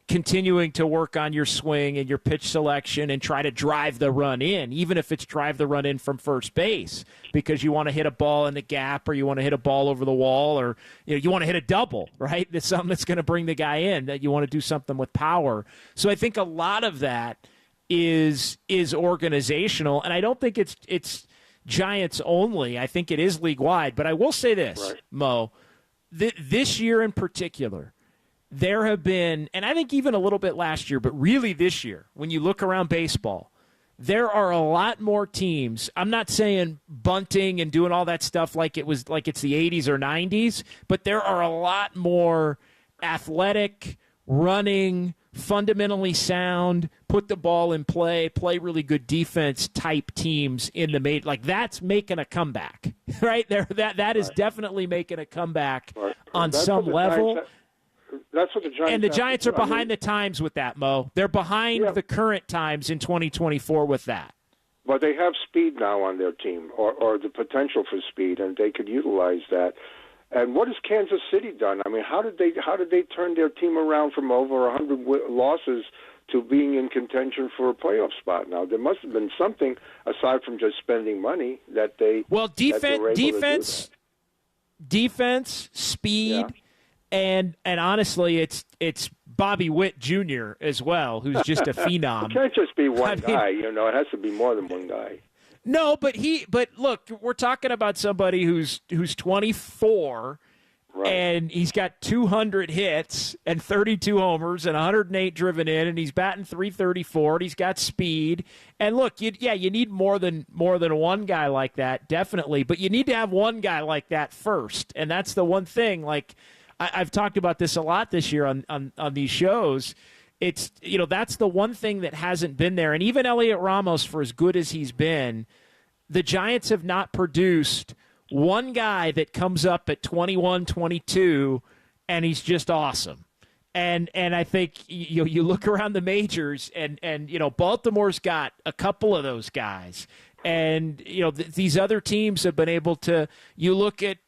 continuing to work on your swing and your pitch selection and try to drive the run in, even if it's drive the run in from first base because you want to hit a ball in the gap or you want to hit a ball over the wall or you want to hit a double, right? That's something that's going to bring the guy in, that you want to do something with power. So I think a lot of that is organizational, and I don't think it's Giants only. I think it is league-wide. But I will say this, Mo, this year in particular, there have been, and I think even a little bit last year, but really this year, when you look around baseball, there are a lot more teams. I'm not saying bunting and doing all that stuff like it's the 80s or 90s, but there are a lot more athletic, running, fundamentally sound, put the ball in play really good defense type teams in the major. Like, that's making a comeback, right? That is definitely making a comeback on some level. That's what the Giants. And the Giants are behind the times with that, Mo. They're behind the current times in 2024 with that. But they have speed now on their team, or the potential for speed, and they could utilize that. And what has Kansas City done? I mean, how did they turn their team around from over 100 losses to being in contention for a playoff spot? Now, there must have been something aside from just spending money that they. Well, defense, speed. Yeah. And honestly, it's Bobby Witt Jr. as well, who's just a phenom. It can't just be one guy, It has to be more than one guy. No, but look, we're talking about somebody who's 24, and he's got 200 hits and 32 homers and 108 driven in, and he's batting .334. And he's got speed. And look, you need more than one guy like that, definitely. But you need to have one guy like that first, and that's the one thing. Like, I've talked about this a lot this year on these shows. It's, that's the one thing that hasn't been there. And even Elliot Ramos, for as good as he's been, the Giants have not produced one guy that comes up at 21, 22, and he's just awesome. And I think you look around the majors, and Baltimore's got a couple of those guys. And, these other teams have been able to – you look at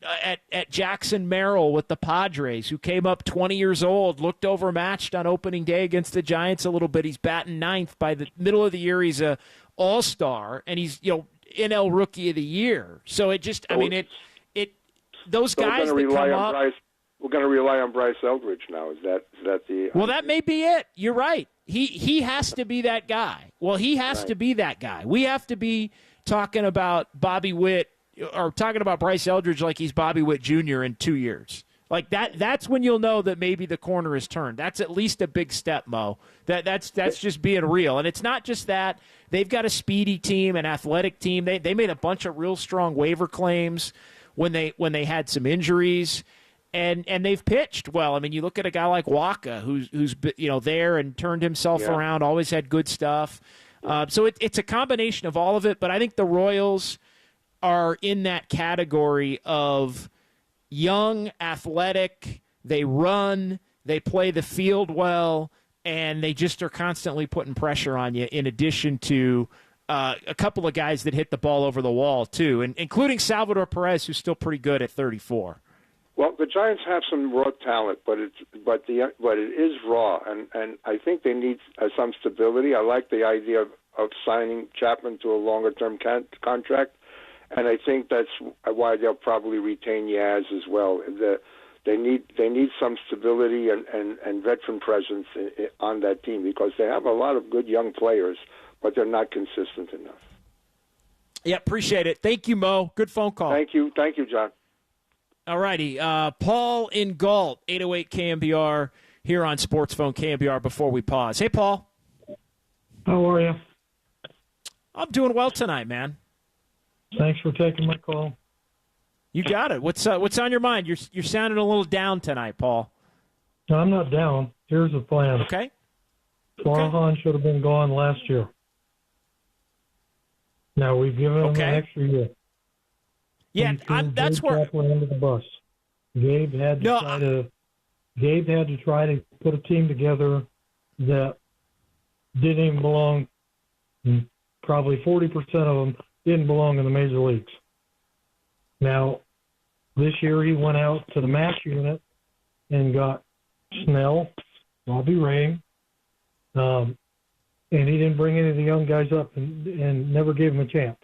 Jackson Merrill with the Padres, who came up 20 years old, looked overmatched on opening day against the Giants a little bit. He's batting ninth. By the middle of the year, he's a all-star, and he's, NL Rookie of the Year. So it just – those guys that come up – we're going to rely on Bryce Eldridge now. Is that the – Well, that may be it. You're right. He has to be that guy. Well, he has to be that guy. We have to be talking about Bobby Witt or talking about Bryce Eldridge like he's Bobby Witt Jr. in 2 years. Like that's when you'll know that maybe the corner is turned. That's at least a big step, Mo. That's just being real. And it's not just that. They've got a speedy team, an athletic team. They made a bunch of real strong waiver claims when they had some injuries. And they've pitched well. I mean, you look at a guy like Waka, who's there and turned himself around, always had good stuff. So it's a combination of all of it. But I think the Royals are in that category of young, athletic. They run, they play the field well, and they just are constantly putting pressure on you. In addition to a couple of guys that hit the ball over the wall too, and including Salvador Perez, who's still pretty good at 34. Well, the Giants have some raw talent, but it is raw, and I think they need some stability. I like the idea of signing Chapman to a longer-term contract, and I think that's why they'll probably retain Yaz as well. They need some stability and veteran presence on that team because they have a lot of good young players, but they're not consistent enough. Yeah, appreciate it. Thank you, Mo. Good phone call. Thank you, John. All righty. Paul in Galt, 808 KNBR, here on Sports Phone KNBR before we pause. Hey, Paul. How are you? I'm doing well tonight, man. Thanks for taking my call. You got it. What's on your mind? You're sounding a little down tonight, Paul. No, I'm not down. Here's the plan. Okay. Farhan should have been gone last year. Now we've given him an extra year. Yeah, that's where under the bus. Gabe had to try to put a team together that didn't even belong. Probably 40% of them didn't belong in the major leagues. Now, this year he went out to the mass unit and got Snell, Robbie Ray, and he didn't bring any of the young guys up and never gave them a chance.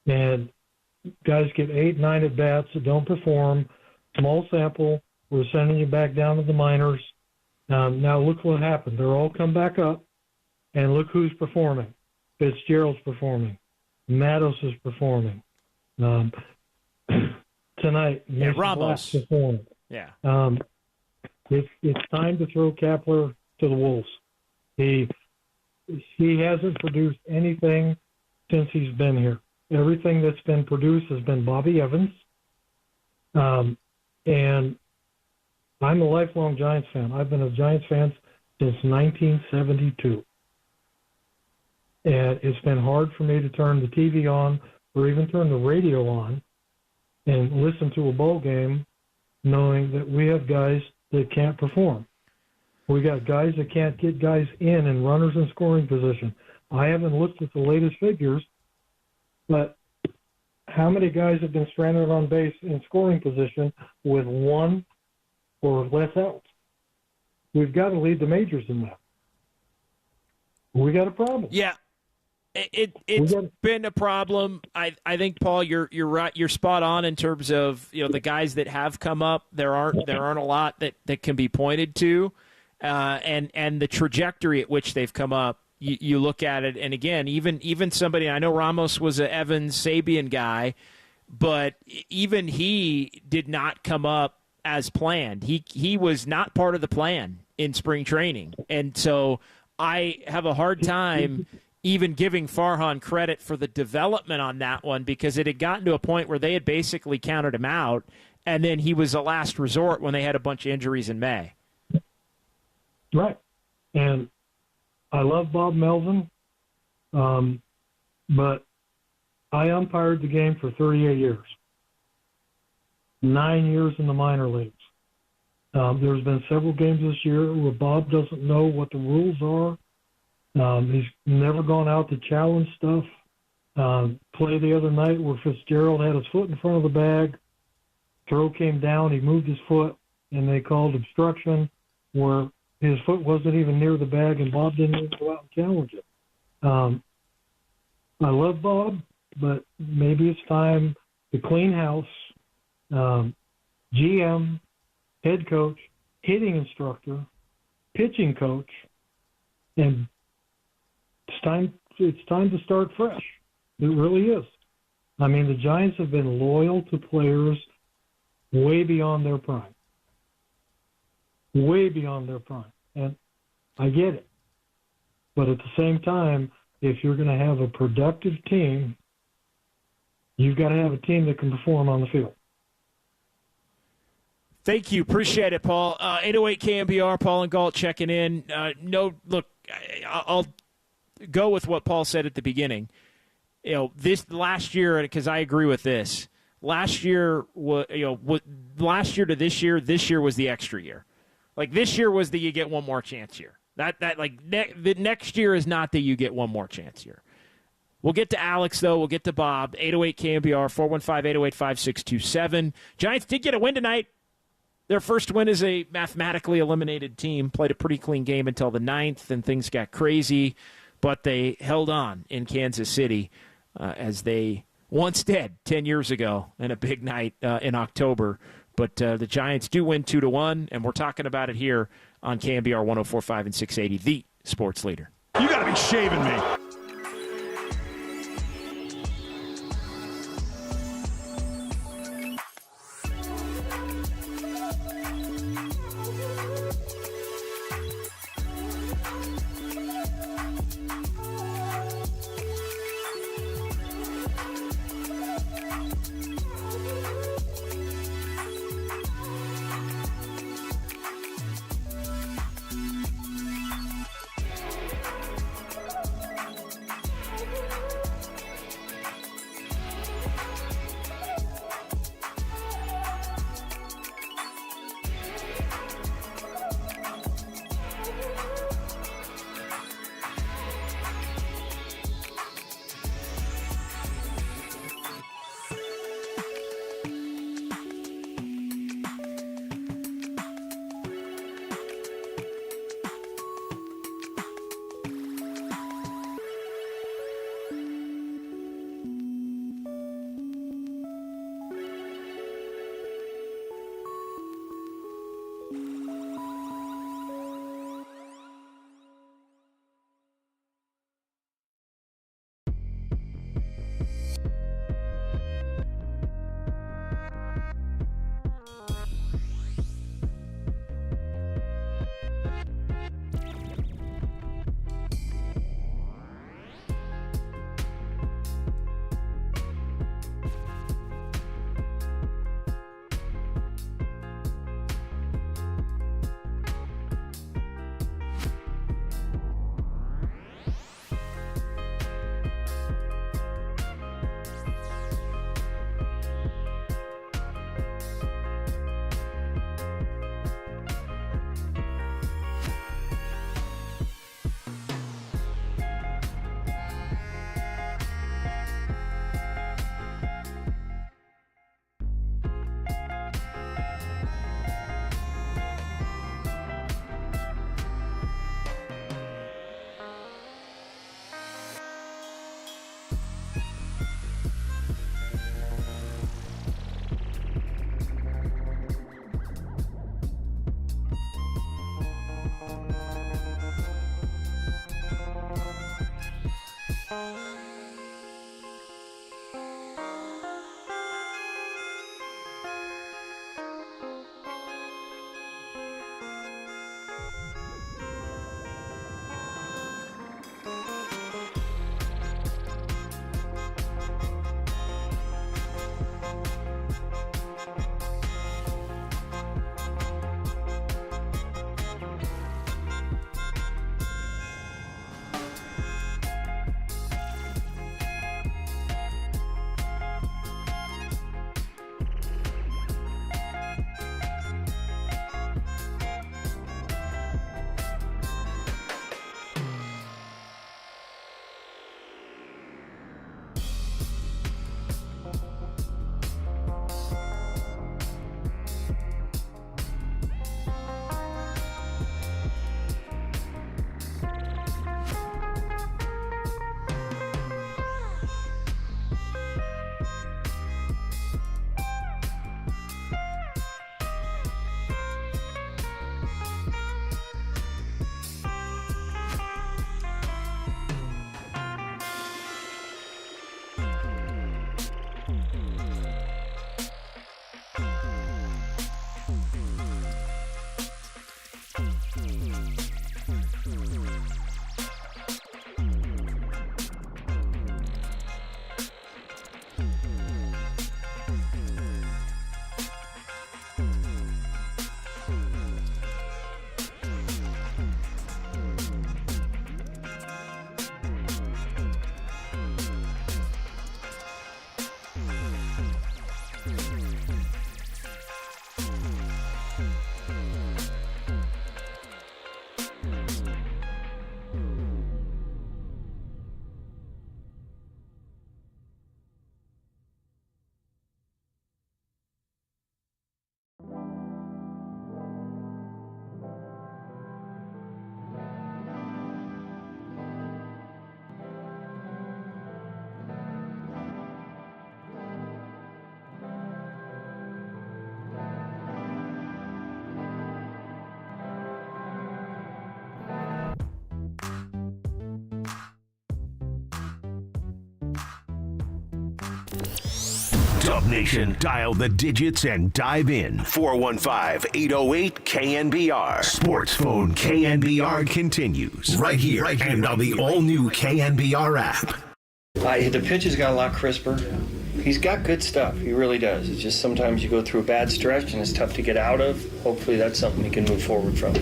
And guys get 8-9 at bats that don't perform. Small sample. We're sending you back down to the minors. Now look what happened. They're all come back up, and look who's performing. Fitzgerald's performing. Matos is performing. Tonight, Mason Ramos Black performed. Yeah. It's time to throw Kepler to the wolves. He hasn't produced anything since he's been here. Everything that's been produced has been Bobby Evans. And I'm a lifelong Giants fan. I've been a Giants fan since 1972. And it's been hard for me to turn the TV on or even turn the radio on and listen to a ball game knowing that we have guys that can't perform. We got guys that can't get guys in runners in scoring position. I haven't looked at the latest figures, but how many guys have been stranded on base in scoring position with one or less outs? We've got to lead the majors in that. We got a problem. Yeah. It's been a problem. I think, Paul, you're right. You're spot on in terms of the guys that have come up. There aren't a lot that can be pointed to, and the trajectory at which they've come up. You look at it, and again, even somebody. I know Ramos was an Evans Sabian guy, but even he did not come up as planned. He was not part of the plan in spring training, and so I have a hard time even giving Farhan credit for the development on that one, because it had gotten to a point where they had basically counted him out, and then he was a last resort when they had a bunch of injuries in May. Right. And I love Bob Melvin, but I umpired the game for 38 years, 9 years in the minor leagues. There's been several games this year where Bob doesn't know what the rules are. He's never gone out to challenge stuff. Play the other night where Fitzgerald had his foot in front of the bag. Throw came down. He moved his foot, and they called obstruction where his foot wasn't even near the bag, and Bob didn't even go out and challenge it. I love Bob, but maybe it's time to clean house. GM, head coach, hitting instructor, pitching coach, and it's time to start fresh. It really is. I mean, the Giants have been loyal to players way beyond their prime. Way beyond their prime. And I get it. But at the same time, if you're going to have a productive team, you've got to have a team that can perform on the field. Thank you. Appreciate it, Paul. 808 KNBR, Paul and Galt checking in. I'll go with what Paul said at the beginning. This last year, because I agree with this. Last year last year to this year was the extra year. Like, this year was the you get one more chance year. The next year is not the you get one more chance year. We'll get to Alex, though. We'll get to Bob. 808 KNBR, 415-808-5627. Giants did get a win tonight. Their first win as a mathematically eliminated team. Played a pretty clean game until the 9th, and things got crazy. But they held on in Kansas City as they once did 10 years ago in a big night in October. But the Giants do win 2-1, and we're talking about it here on KNBR 104.5 and 680, the sports leader. You got to be shaving me. Dub Nation, dial the digits and dive in. 415-808-KNBR. Sports Phone KNBR continues right here and on the all-new KNBR app. The pitch has got a lot crisper. He's got good stuff. He really does. It's just sometimes you go through a bad stretch and it's tough to get out of. Hopefully that's something he can move forward from.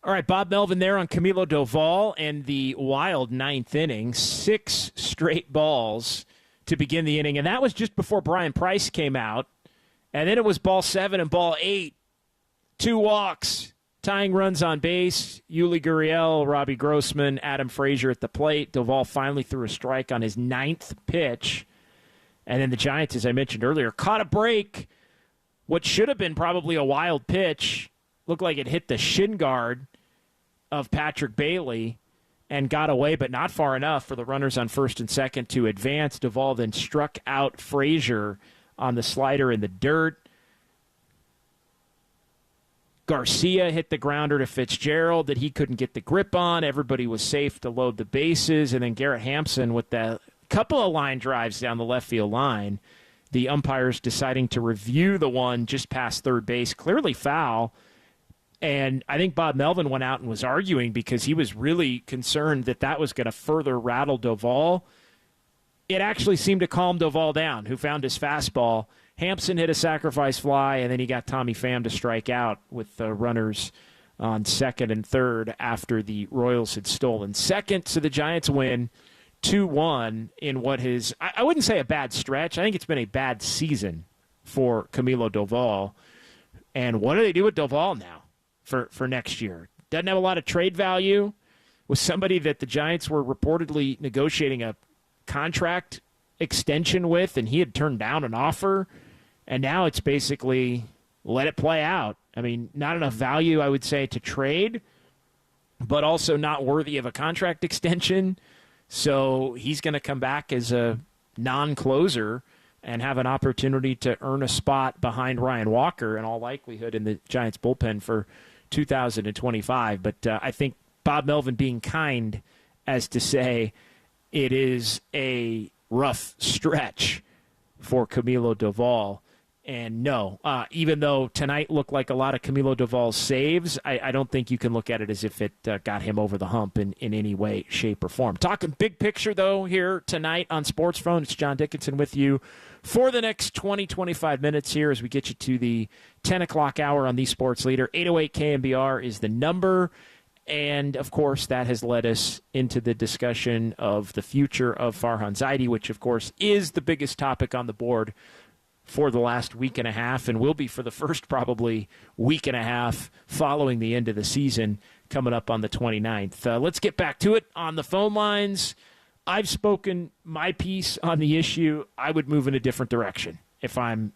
All right, Bob Melvin there on Camilo Doval and the wild ninth inning. 6 straight balls to begin the inning, and that was just before Brian Price came out. And then it was ball 7 and ball 8. 2 walks, tying runs on base. Yuli Gurriel, Robbie Grossman, Adam Frazier at the plate. Doval finally threw a strike on his 9th pitch. And then the Giants, as I mentioned earlier, caught a break. What should have been probably a wild pitch looked like it hit the shin guard of Patrick Bailey and got away, but not far enough for the runners on first and second to advance. Doval then struck out Frazier on the slider in the dirt. Garcia hit the grounder to Fitzgerald that he couldn't get the grip on. Everybody was safe to load the bases. And then Garrett Hampson with the couple of line drives down the left field line. The umpires deciding to review the one just past third base, clearly foul. And I think Bob Melvin went out and was arguing because he was really concerned that that was going to further rattle Doval. It actually seemed to calm Doval down, who found his fastball. Hampson hit a sacrifice fly, and then he got Tommy Pham to strike out with the runners on second and third after the Royals had stolen second. So the Giants win 2-1 in what is, I wouldn't say a bad stretch. I think it's been a bad season for Camilo Doval. And what do they do with Doval now for next year? Doesn't have a lot of trade value. Was somebody that the Giants were reportedly negotiating a contract extension with, and he had turned down an offer. And now it's basically let it play out. I mean, not enough value, I would say, to trade, but also not worthy of a contract extension. So he's going to come back as a non-closer and have an opportunity to earn a spot behind Ryan Walker, in all likelihood, in the Giants bullpen for 2025. But I think Bob Melvin being kind as to say it is a rough stretch for Camilo Doval. And no, even though tonight looked like a lot of Camilo Doval's saves, I don't think you can look at it as if it got him over the hump in any way, shape, or form. Talking big picture, though, here tonight on Sports Phone, it's John Dickinson with you for the next 20-25 minutes here as we get you to the 10 o'clock hour on the Sports Leader. 808 KNBR is the number. And, of course, that has led us into the discussion of the future of Farhan Zaidi, which, of course, is the biggest topic on the board for the last week and a half, and will be for the first probably week and a half following the end of the season coming up on the 29th. Let's get back to it on the phone lines. I've spoken my piece on the issue. I would move in a different direction if I'm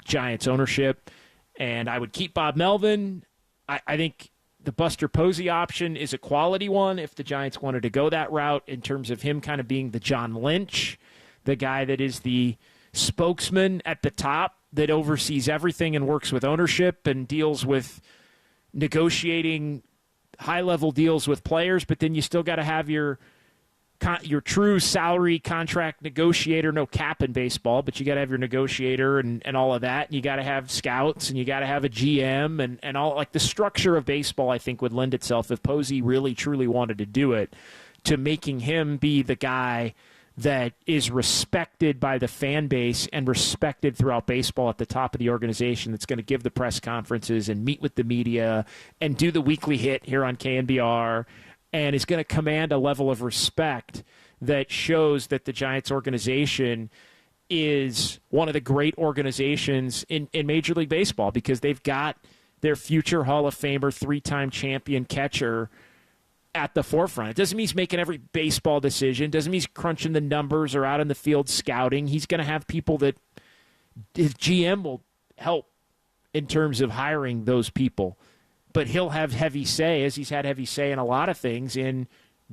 Giants ownership, and I would keep Bob Melvin. I think the Buster Posey option is a quality one if the Giants wanted to go that route in terms of him kind of being the John Lynch, the guy that is the spokesman at the top that oversees everything and works with ownership and deals with negotiating high-level deals with players, but then you still got to have your true salary contract negotiator, no cap in baseball, but you got to have your negotiator and all of that, and you got to have scouts, and you got to have a GM, and all, like the structure of baseball, I think, would lend itself, if Posey really, truly wanted to do it, to making him be the guy that is respected by the fan base and respected throughout baseball at the top of the organization, that's going to give the press conferences and meet with the media and do the weekly hit here on KNBR, and is going to command a level of respect that shows that the Giants organization is one of the great organizations in Major League Baseball, because they've got their future Hall of Famer, 3-time champion catcher at the forefront. It doesn't mean he's making every baseball decision. Doesn't mean he's crunching the numbers or out in the field scouting. He's going to have people that his GM will help in terms of hiring those people. But he'll have heavy say, as he's had heavy say in a lot of things, in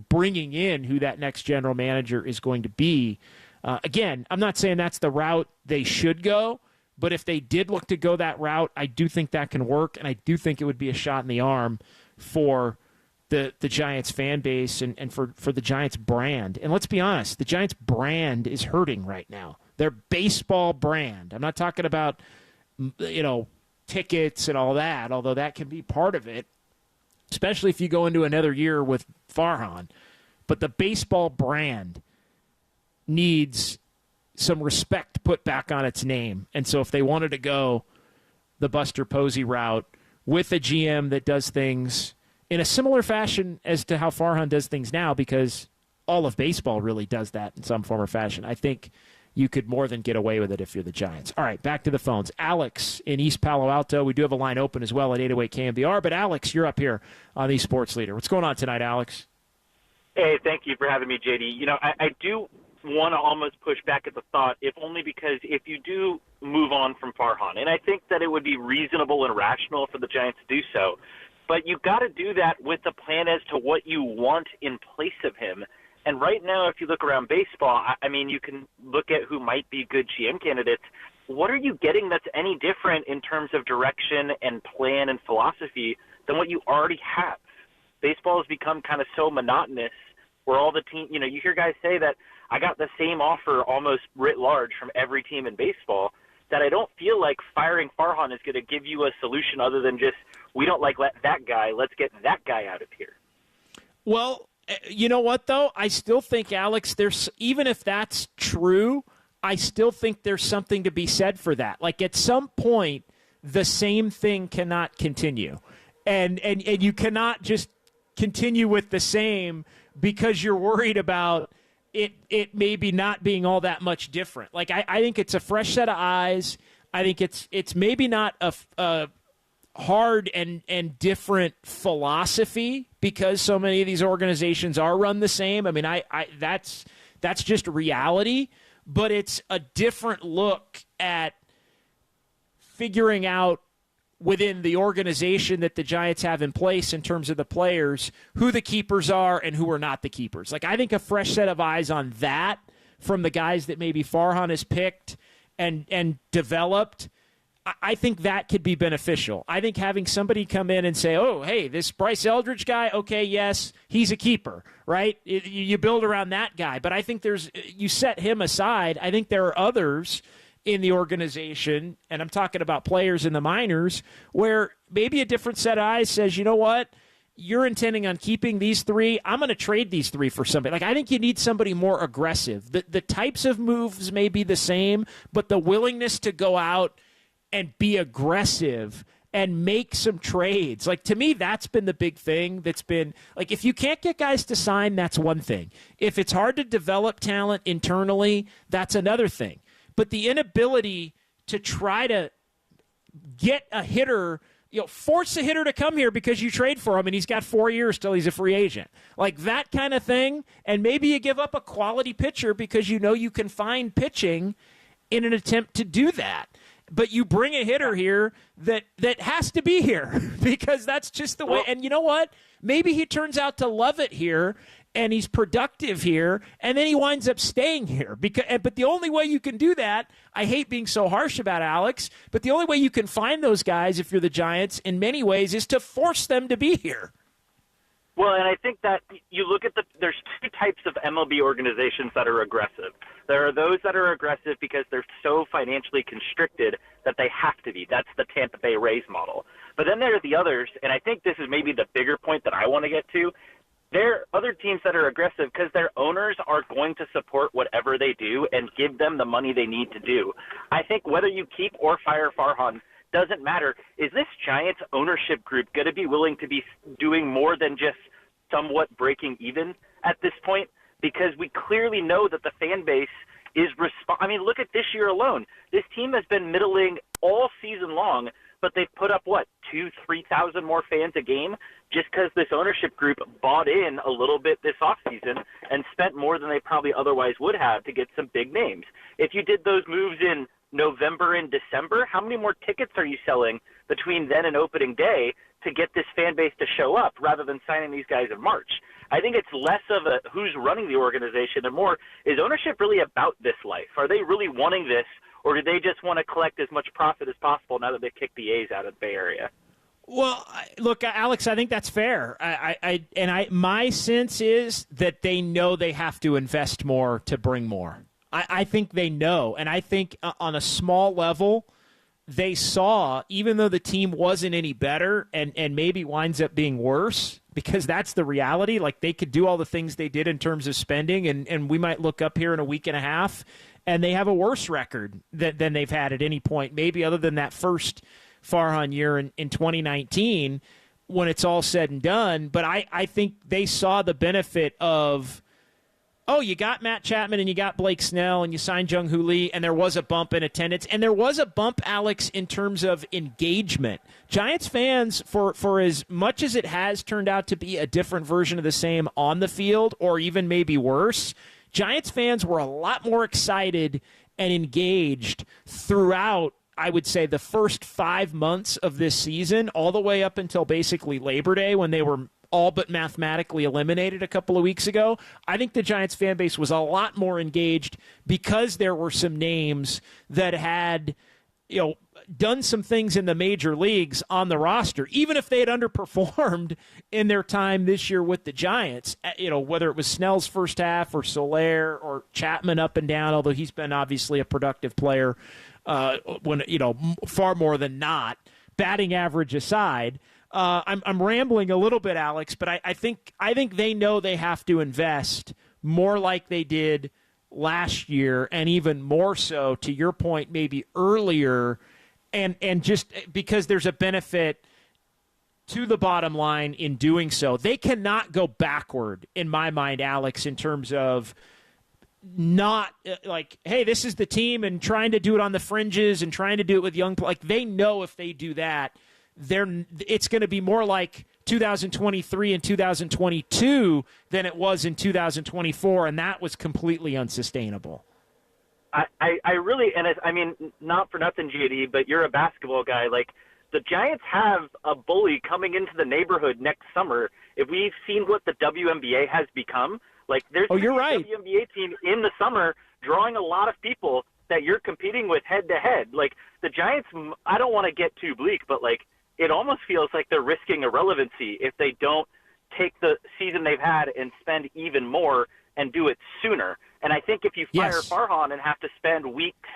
bringing in who that next general manager is going to be. Again, I'm not saying that's the route they should go, but if they did look to go that route, I do think that can work, and I do think it would be a shot in the arm for the Giants fan base and for the Giants brand. And let's be honest, the Giants brand is hurting right now. Their baseball brand. I'm not talking about, tickets and all that, although that can be part of it, especially if you go into another year with Farhan. But the baseball brand needs some respect put back on its name. And so if they wanted to go the Buster Posey route with a GM that does things in a similar fashion as to how Farhan does things now, because all of baseball really does that in some form or fashion, I think you could more than get away with it if you're the Giants. All right, back to the phones. Alex in East Palo Alto. We do have a line open as well at 808 KNBR. But, Alex, you're up here on the Sports Leader. What's going on tonight, Alex? Hey, thank you for having me, JD. I do want to almost push back at the thought, if only because if you do move on from Farhan, and I think that it would be reasonable and rational for the Giants to do so, but you got to do that with a plan as to what you want in place of him. And right now, if you look around baseball, I mean, you can look at who might be good GM candidates. What are you getting that's any different in terms of direction and plan and philosophy than what you already have? Baseball has become kind of so monotonous where all the team, you hear guys say that I got the same offer almost writ large from every team in baseball, that I don't feel like firing Farhan is going to give you a solution other than just, we don't like that guy, let's get that guy out of here. Well, you know what, though? I still think, Alex, even if that's true, I still think there's something to be said for that. Like, at some point, the same thing cannot continue. And you cannot just continue with the same because you're worried about it maybe not being all that much different. Like, I think it's a fresh set of eyes. I think it's maybe not a hard and different philosophy because so many of these organizations are run the same. I mean, that's just reality, but it's a different look at figuring out within the organization that the Giants have in place in terms of the players, who the keepers are and who are not the keepers. Like, I think a fresh set of eyes on that from the guys that maybe Farhan has picked and developed, I think that could be beneficial. I think having somebody come in and say, oh, hey, this Bryce Eldridge guy, okay, yes, he's a keeper, right? You build around that guy. But I think you set him aside. I think there are others in the organization, and I'm talking about players in the minors, where maybe a different set of eyes says, you know what, you're intending on keeping these three. I'm going to trade these three for somebody. Like, I think you need somebody more aggressive. The types of moves may be the same, but the willingness to go out and be aggressive and make some trades. Like, to me, that's been the big thing that's been, like, if you can't get guys to sign, that's one thing. If it's hard to develop talent internally, that's another thing. But the inability to try to get a hitter, force a hitter to come here because you trade for him and he's got 4 years till he's a free agent. Like that kind of thing. And maybe you give up a quality pitcher because you can find pitching in an attempt to do that. But you bring a hitter here that has to be here because that's just the way. And you know what? Maybe he turns out to love it here and he's productive here, and then he winds up staying here. But the only way you can do that, I hate being so harsh about Alex, but the only way you can find those guys if you're the Giants in many ways is to force them to be here. Well, and I think that you look at there's two types of MLB organizations that are aggressive. There are those that are aggressive because they're so financially constricted that they have to be. That's the Tampa Bay Rays model. But then there are the others, and I think this is maybe the bigger point that I want to get to. There are other teams that are aggressive because their owners are going to support whatever they do and give them the money they need to do. I think whether you keep or fire Farhan doesn't matter. Is this Giants ownership group going to be willing to be doing more than just somewhat breaking even at this point? Because we clearly know that the fan base is I mean, look at this year alone. This team has been middling all season long, but they've put up, 2,000-3,000 more fans a game just because this ownership group bought in a little bit this offseason and spent more than they probably otherwise would have to get some big names. If you did those moves in November and December, how many more tickets are you selling between then and opening day to get this fan base to show up rather than signing these guys in March? I think it's less of a who's running the organization and more, is ownership really about this life? Are they really wanting this, or do they just want to collect as much profit as possible now that they've kicked the A's out of the Bay Area? Well, look, Alex, I think that's fair. My sense is that they know they have to invest more to bring more. I think they know, and I think on a small level, they saw, even though the team wasn't any better and maybe winds up being worse, because that's the reality. Like, they could do all the things they did in terms of spending, and we might look up here in a week and a half, and they have a worse record than they've had at any point, maybe other than that first Farhan year in 2019 when it's all said and done. But I think they saw the benefit of, oh, you got Matt Chapman and you got Blake Snell and you signed Jung-Hoo Lee, and there was a bump in attendance. And there was a bump, Alex, in terms of engagement. Giants fans, for as much as it has turned out to be a different version of the same on the field, or even maybe worse, Giants fans were a lot more excited and engaged throughout, I would say, the first 5 months of this season, all the way up until basically Labor Day, when they were all but mathematically eliminated a couple of weeks ago. I think the Giants fan base was a lot more engaged because there were some names that had, done some things in the major leagues on the roster, even if they had underperformed in their time this year with the Giants, whether it was Snell's first half or Soler or Chapman up and down, although he's been obviously a productive player when far more than not, batting average aside. I'm rambling a little bit, Alex, but I think they know they have to invest more like they did last year, and even more so, to your point, maybe earlier, and just because there's a benefit to the bottom line in doing so. They cannot go backward, in my mind, Alex, in terms of not like, hey, this is the team, and trying to do it on the fringes and trying to do it with young, like, they know if they do that, it's going to be more like 2023 and 2022 than it was in 2024, and that was completely unsustainable. I really, and I mean, not for nothing, GD, but you're a basketball guy. Like, the Giants have a bully coming into the neighborhood next summer. If we've seen what the WNBA has become, like, there's a WNBA team in the summer drawing a lot of people that you're competing with head to head. Like, the Giants, I don't want to get too bleak, but like, it almost feels like they're risking irrelevancy if they don't take the season they've had and spend even more and do it sooner. And I think if you fire Farhan and have to spend weeks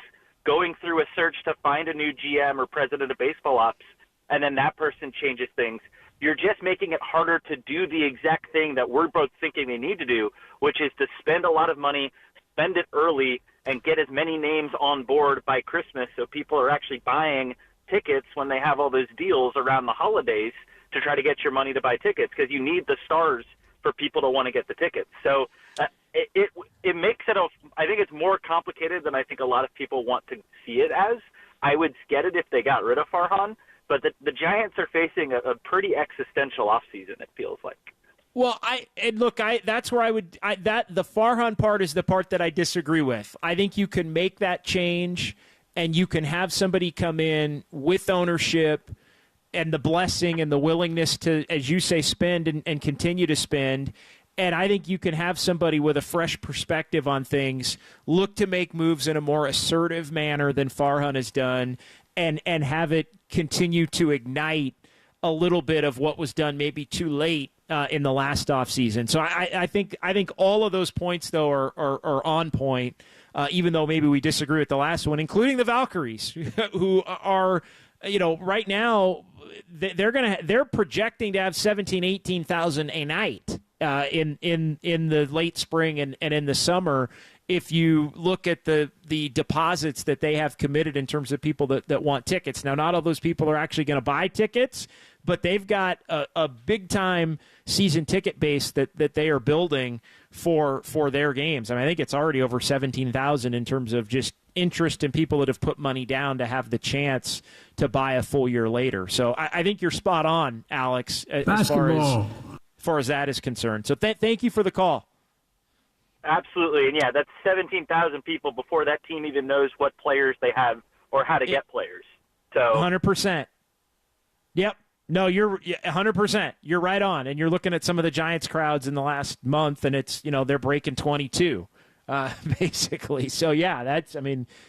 going through a search to find a new GM or president of baseball ops, and then that person changes things, you're just making it harder to do the exact thing that we're both thinking they need to do, which is to spend a lot of money, spend it early, and get as many names on board by Christmas so people are actually buying tickets when they have all those deals around the holidays to try to get your money to buy tickets, because you need the stars for people to want to get the tickets. So it makes it I think it's more complicated than I think a lot of people want to see it as. I would get it if they got rid of Farhan, but the Giants are facing a pretty existential offseason, it feels like. Well, that's where the Farhan part is the part that I disagree with. I think you can make that change, and you can have somebody come in with ownership and the blessing and the willingness to, as you say, spend and continue to spend. And I think you can have somebody with a fresh perspective on things, look to make moves in a more assertive manner than Farhan has done, and have it continue to ignite a little bit of what was done maybe too late in the last offseason. So I think all of those points, though, are on point, even though maybe we disagree with the last one, including the Valkyries, who are, right now, they're projecting to have 17,000, 18,000 a night in the late spring and in the summer. If you look at the deposits that they have committed in terms of people that want tickets. Now, not all those people are actually going to buy tickets, but they've got a big-time season ticket base that they are building for their games. I mean, I think it's already over 17,000 in terms of just interest in people that have put money down to have the chance to buy a full year later. So I think you're spot on, Alex, as far as that is concerned. So thank you for the call. Absolutely. And, yeah, that's 17,000 people before that team even knows what players they have or how to get players. So 100%. Yep. No, you're 100%. You're right on. And you're looking at some of the Giants crowds in the last month, and it's, they're breaking 22. basically. So yeah,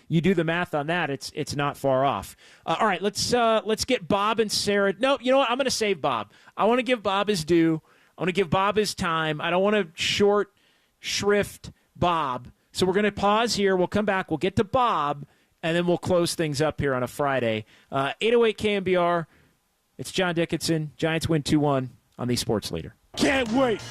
you do the math on that. It's not far off. All right, let's get Bob and Sarah. No, you know what? I'm going to save Bob. I want to give Bob his due. I want to give Bob his time. I don't want to short shrift Bob. So we're going to pause here. We'll come back. We'll get to Bob, and then we'll close things up here on a Friday. 808 KNBR. It's John Dickinson. Giants win 2-1 on the Sports Leader. Can't wait.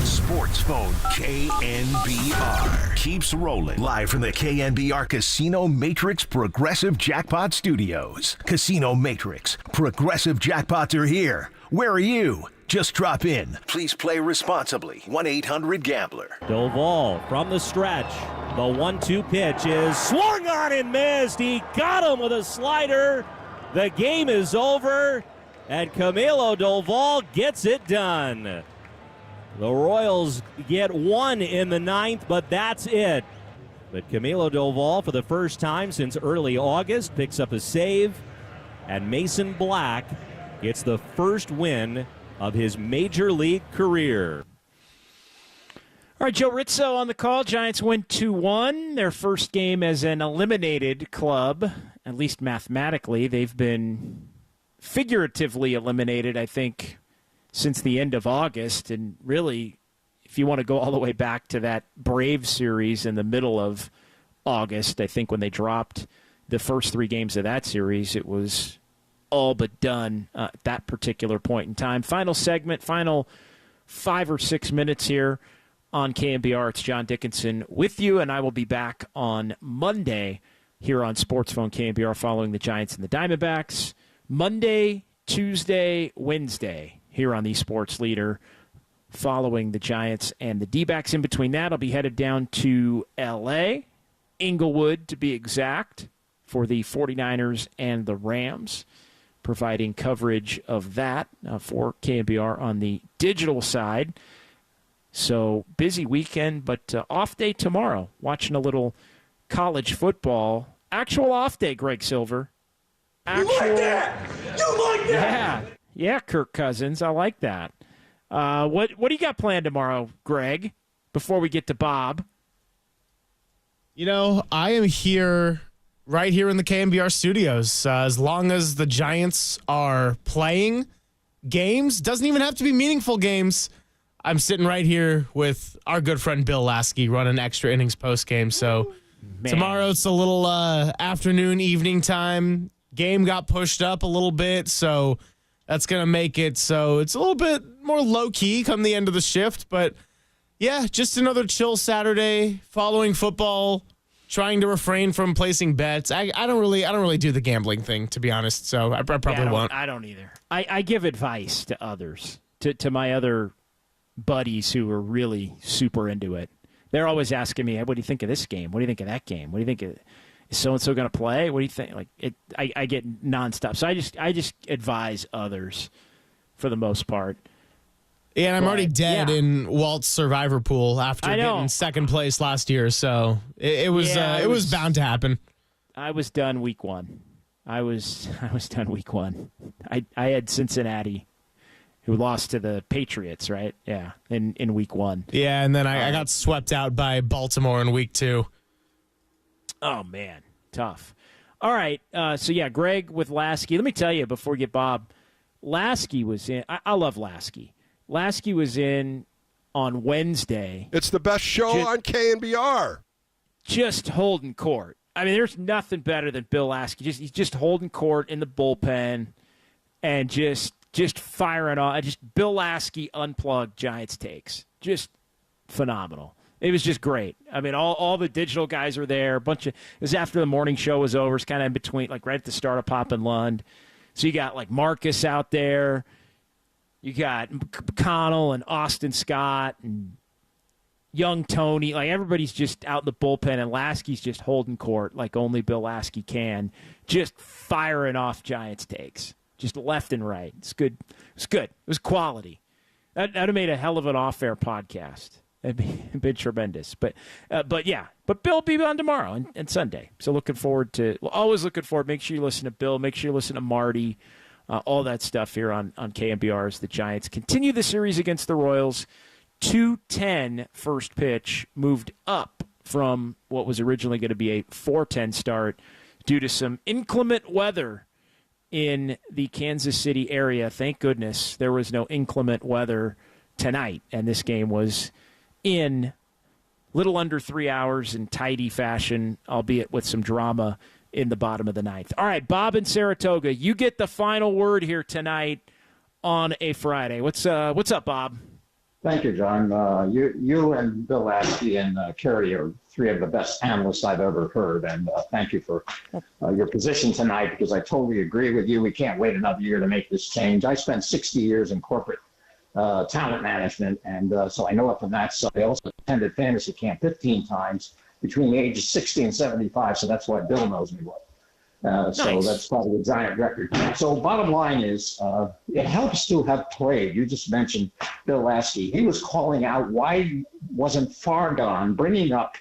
Sports Phone KNBR keeps rolling live from the KNBR Casino Matrix Progressive Jackpot Studios. Casino Matrix Progressive Jackpots are here. Where are you? Just drop in. Please play responsibly. 1-800-GAMBLER. Doval from the stretch. The 1-2 pitch is swung on and missed. He got him with a slider. The game is over, and Camilo Doval gets it done. The Royals get one in the ninth, but that's it. But Camilo Doval, for the first time since early August, picks up a save, and Mason Black gets the first win of his major league career. All right, Joe Rizzo on the call. Giants win 2-1. Their first game as an eliminated club, at least mathematically. They've been figuratively eliminated, I think, since the end of August. And really, if you want to go all the way back to that Braves series in the middle of August, I think when they dropped the first 3 games of that series, it was all but done at that particular point in time. Final segment, final 5 or 6 minutes here on KNBR. It's John Dickinson with you, and I will be back on Monday here on Sports Phone KNBR following the Giants and the Diamondbacks. Monday, Tuesday, Wednesday here on the Sports Leader following the Giants and the D-backs. In between that, I'll be headed down to L.A., Inglewood to be exact, for the 49ers and the Rams, providing coverage of that for KNBR on the digital side. So busy weekend, but off day tomorrow. Watching a little college football. Actual off day, Greg Silver. Actual, you like that? You like that? Yeah, Kirk Cousins. I like that. What do you got planned tomorrow, Greg, before we get to Bob? You know, I am here, right here in the KNBR studios. As long as the Giants are playing games, doesn't even have to be meaningful games. I'm sitting right here with our good friend Bill Lasky running extra innings post game. So tomorrow it's a little afternoon, evening time. Game got pushed up a little bit, so that's going to make it so it's a little bit more low-key come the end of the shift. But, yeah, just another chill Saturday following football, trying to refrain from placing bets. I don't really do the gambling thing, to be honest, so I probably won't. I don't either. I give advice to others, to my other buddies who are really super into it. They're always asking me, what do you think of this game? What do you think of that game? What do you think of, is so-and-so going to play? What do you think? Like I get nonstop. So I just advise others for the most part. Yeah, and I'm already dead in Walt's Survivor pool after getting second place last year, so it was bound to happen. I was done week 1. I was done week 1. I had Cincinnati, who lost to the Patriots, right? Yeah, in week 1. Yeah, and then I got swept out by Baltimore in week 2. Oh, man, tough. All right, so yeah, Greg with Lasky. Let me tell you before we get Bob, Lasky was in. I love Lasky. Lasky was in on Wednesday. It's the best show on KNBR. Just holding court. I mean, there's nothing better than Bill Lasky. He's just holding court in the bullpen and just firing on. Just Bill Lasky unplugged Giants takes. Just phenomenal. It was just great. I mean, all the digital guys were there. It was after the morning show was over. It's kind of in between, like right at the start of Pop and Lund. So you got like Marcus out there. You got McConnell and Austin Scott and young Tony. Like everybody's just out in the bullpen, and Lasky's just holding court like only Bill Lasky can. Just firing off Giants takes. Just left and right. It's good. It's good. It was quality. That would have made a hell of an off-air podcast. It'd been tremendous. But yeah. But Bill will be on tomorrow and Sunday. So looking forward to – always looking forward. Make sure you listen to Bill. Make sure you listen to Marty. All that stuff here on KNBR as the Giants continue the series against the Royals. 2:10 first pitch, moved up from what was originally going to be a 4:10 start due to some inclement weather in the Kansas City area. Thank goodness there was no inclement weather tonight, and this game was in little under 3 hours in tidy fashion, albeit with some drama in the bottom of the ninth. All right, Bob in Saratoga, you get the final word here tonight on a Friday. What's up, Bob? Thank you, John. You and Bill Lasky and Kerry are 3 of the best analysts I've ever heard, and thank you for your position tonight, because I totally agree with you. We can't wait another year to make this change. I spent 60 years in corporate talent management, and so I know it from that side. I also attended fantasy camp 15 times between the ages 60 and 75, so that's why Bill knows me well. So that's probably a giant record. So bottom line is, it helps to have played. You just mentioned Bill Lasky. He was calling out why wasn't Farhan bringing up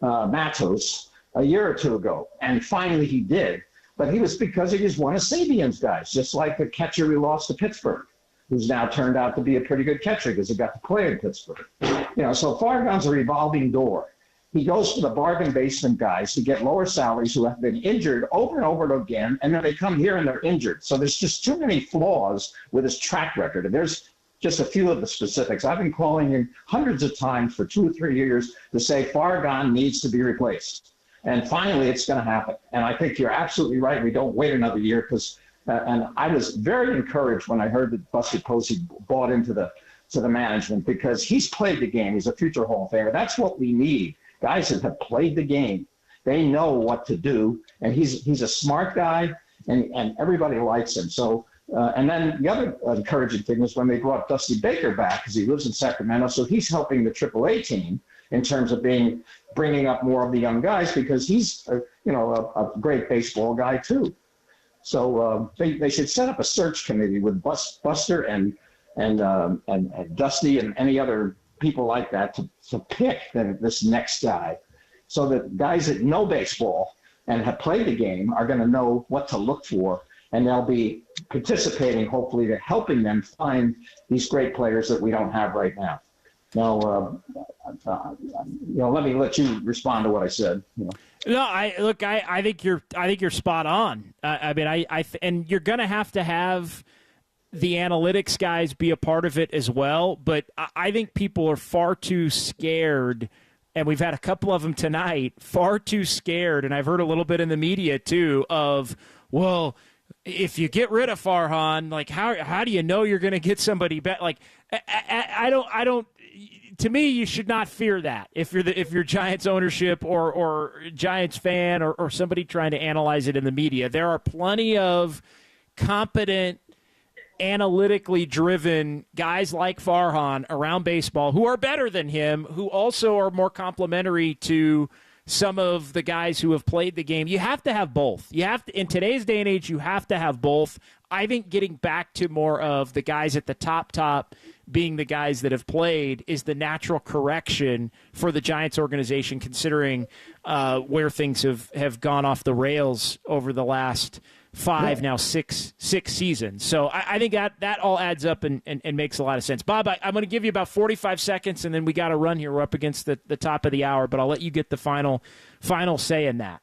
Matos a year or two ago, and finally he did. But he was because he was one of Sabian's guys, just like the catcher we lost to Pittsburgh, who's now turned out to be a pretty good catcher because he got to play in Pittsburgh. So Farhan's a revolving door. He goes to the bargain basement guys to get lower salaries who have been injured over and over again, and then they come here and they're injured. So there's just too many flaws with his track record. And there's just a few of the specifics. I've been calling him hundreds of times for 2 or 3 years to say Farhan needs to be replaced. And finally, it's going to happen. And I think you're absolutely right. We don't wait another year because, and I was very encouraged when I heard that Buster Posey bought into the management because he's played the game. He's a future Hall of Famer. That's what we need. Guys that have played the game, they know what to do, and he's a smart guy, and everybody likes him. So, and then the other encouraging thing was when they brought Dusty Baker back because he lives in Sacramento, so he's helping the AAA team in terms of bringing up more of the young guys because he's a great baseball guy too. So they should set up a search committee with Buster and Dusty and any other people like that to pick this next guy so that guys that know baseball and have played the game are going to know what to look for, and they'll be participating, hopefully, to helping them find these great players that we don't have right now. Now, let me let you respond to what I said. No, I think you're spot on. And you're going to have the analytics guys be a part of it as well, but I think people are far too scared, and we've had a couple of them tonight, far too scared, and I've heard a little bit in the media too of, well, if you get rid of Farhan, like how do you know you're going to get somebody back? Like I don't. To me, you should not fear that if you're Giants ownership or Giants fan or somebody trying to analyze it in the media. There are plenty of competent, analytically driven guys like Farhan around baseball who are better than him, who also are more complementary to some of the guys who have played the game. You have to have both. In today's day and age, you have to have both. I think getting back to more of the guys at the top being the guys that have played is the natural correction for the Giants organization, considering where things have gone off the rails over the last now six seasons. So I think that all adds up and makes a lot of sense. Bob, I'm going to give you about 45 seconds, and then we got to run here. We're up against the top of the hour, but I'll let you get the final say in that.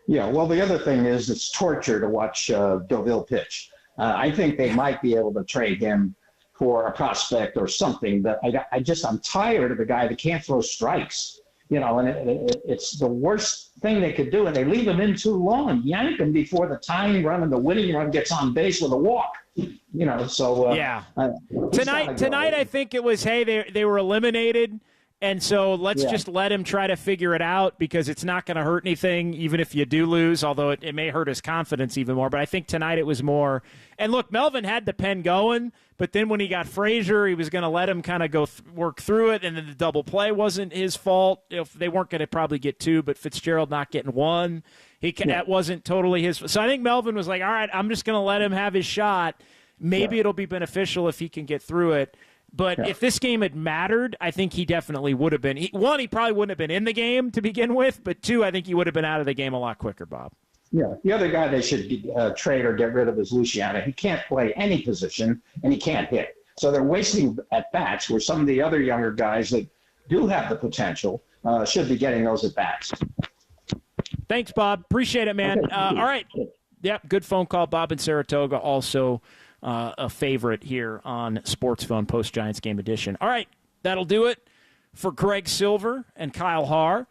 Yeah, well, the other thing is it's torture to watch Deauville pitch. I think they might be able to trade him for a prospect or something, but I'm tired of a guy that can't throw strikes. And it's the worst thing they could do, and they leave him in too long. Yank him before the tying run and the winning run gets on base with a walk. So yeah. Tonight, I think it was they were eliminated, and so let's just let him try to figure it out because it's not going to hurt anything, even if you do lose. Although it may hurt his confidence even more. But I think tonight it was more. And look, Melvin had the pen going. But then when he got Frazier, he was going to let him kind of go work through it, and then the double play wasn't his fault. If they weren't going to probably get 2, but Fitzgerald not getting 1, that wasn't totally his. So I think Melvin was like, all right, I'm just going to let him have his shot. Maybe it'll be beneficial if he can get through it. But if this game had mattered, I think he definitely would have been. One, he probably wouldn't have been in the game to begin with, but 2, I think he would have been out of the game a lot quicker, Bob. Yeah, the other guy they should trade or get rid of is Luciano. He can't play any position, and he can't hit. So they're wasting at-bats where some of the other younger guys that do have the potential should be getting those at-bats. Thanks, Bob. Appreciate it, man. Okay. All right. Yep, good phone call. Bob in Saratoga, also a favorite here on Sports Phone Post-Giants Game Edition. All right, that'll do it for Greg Silver and Kyle Haar.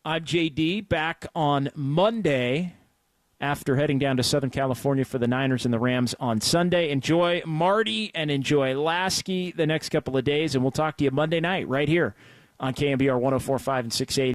I'm JD, back on Monday after heading down to Southern California for the Niners and the Rams on Sunday. Enjoy Marty and enjoy Lasky the next couple of days, and we'll talk to you Monday night right here on KNBR 104.5 and 680.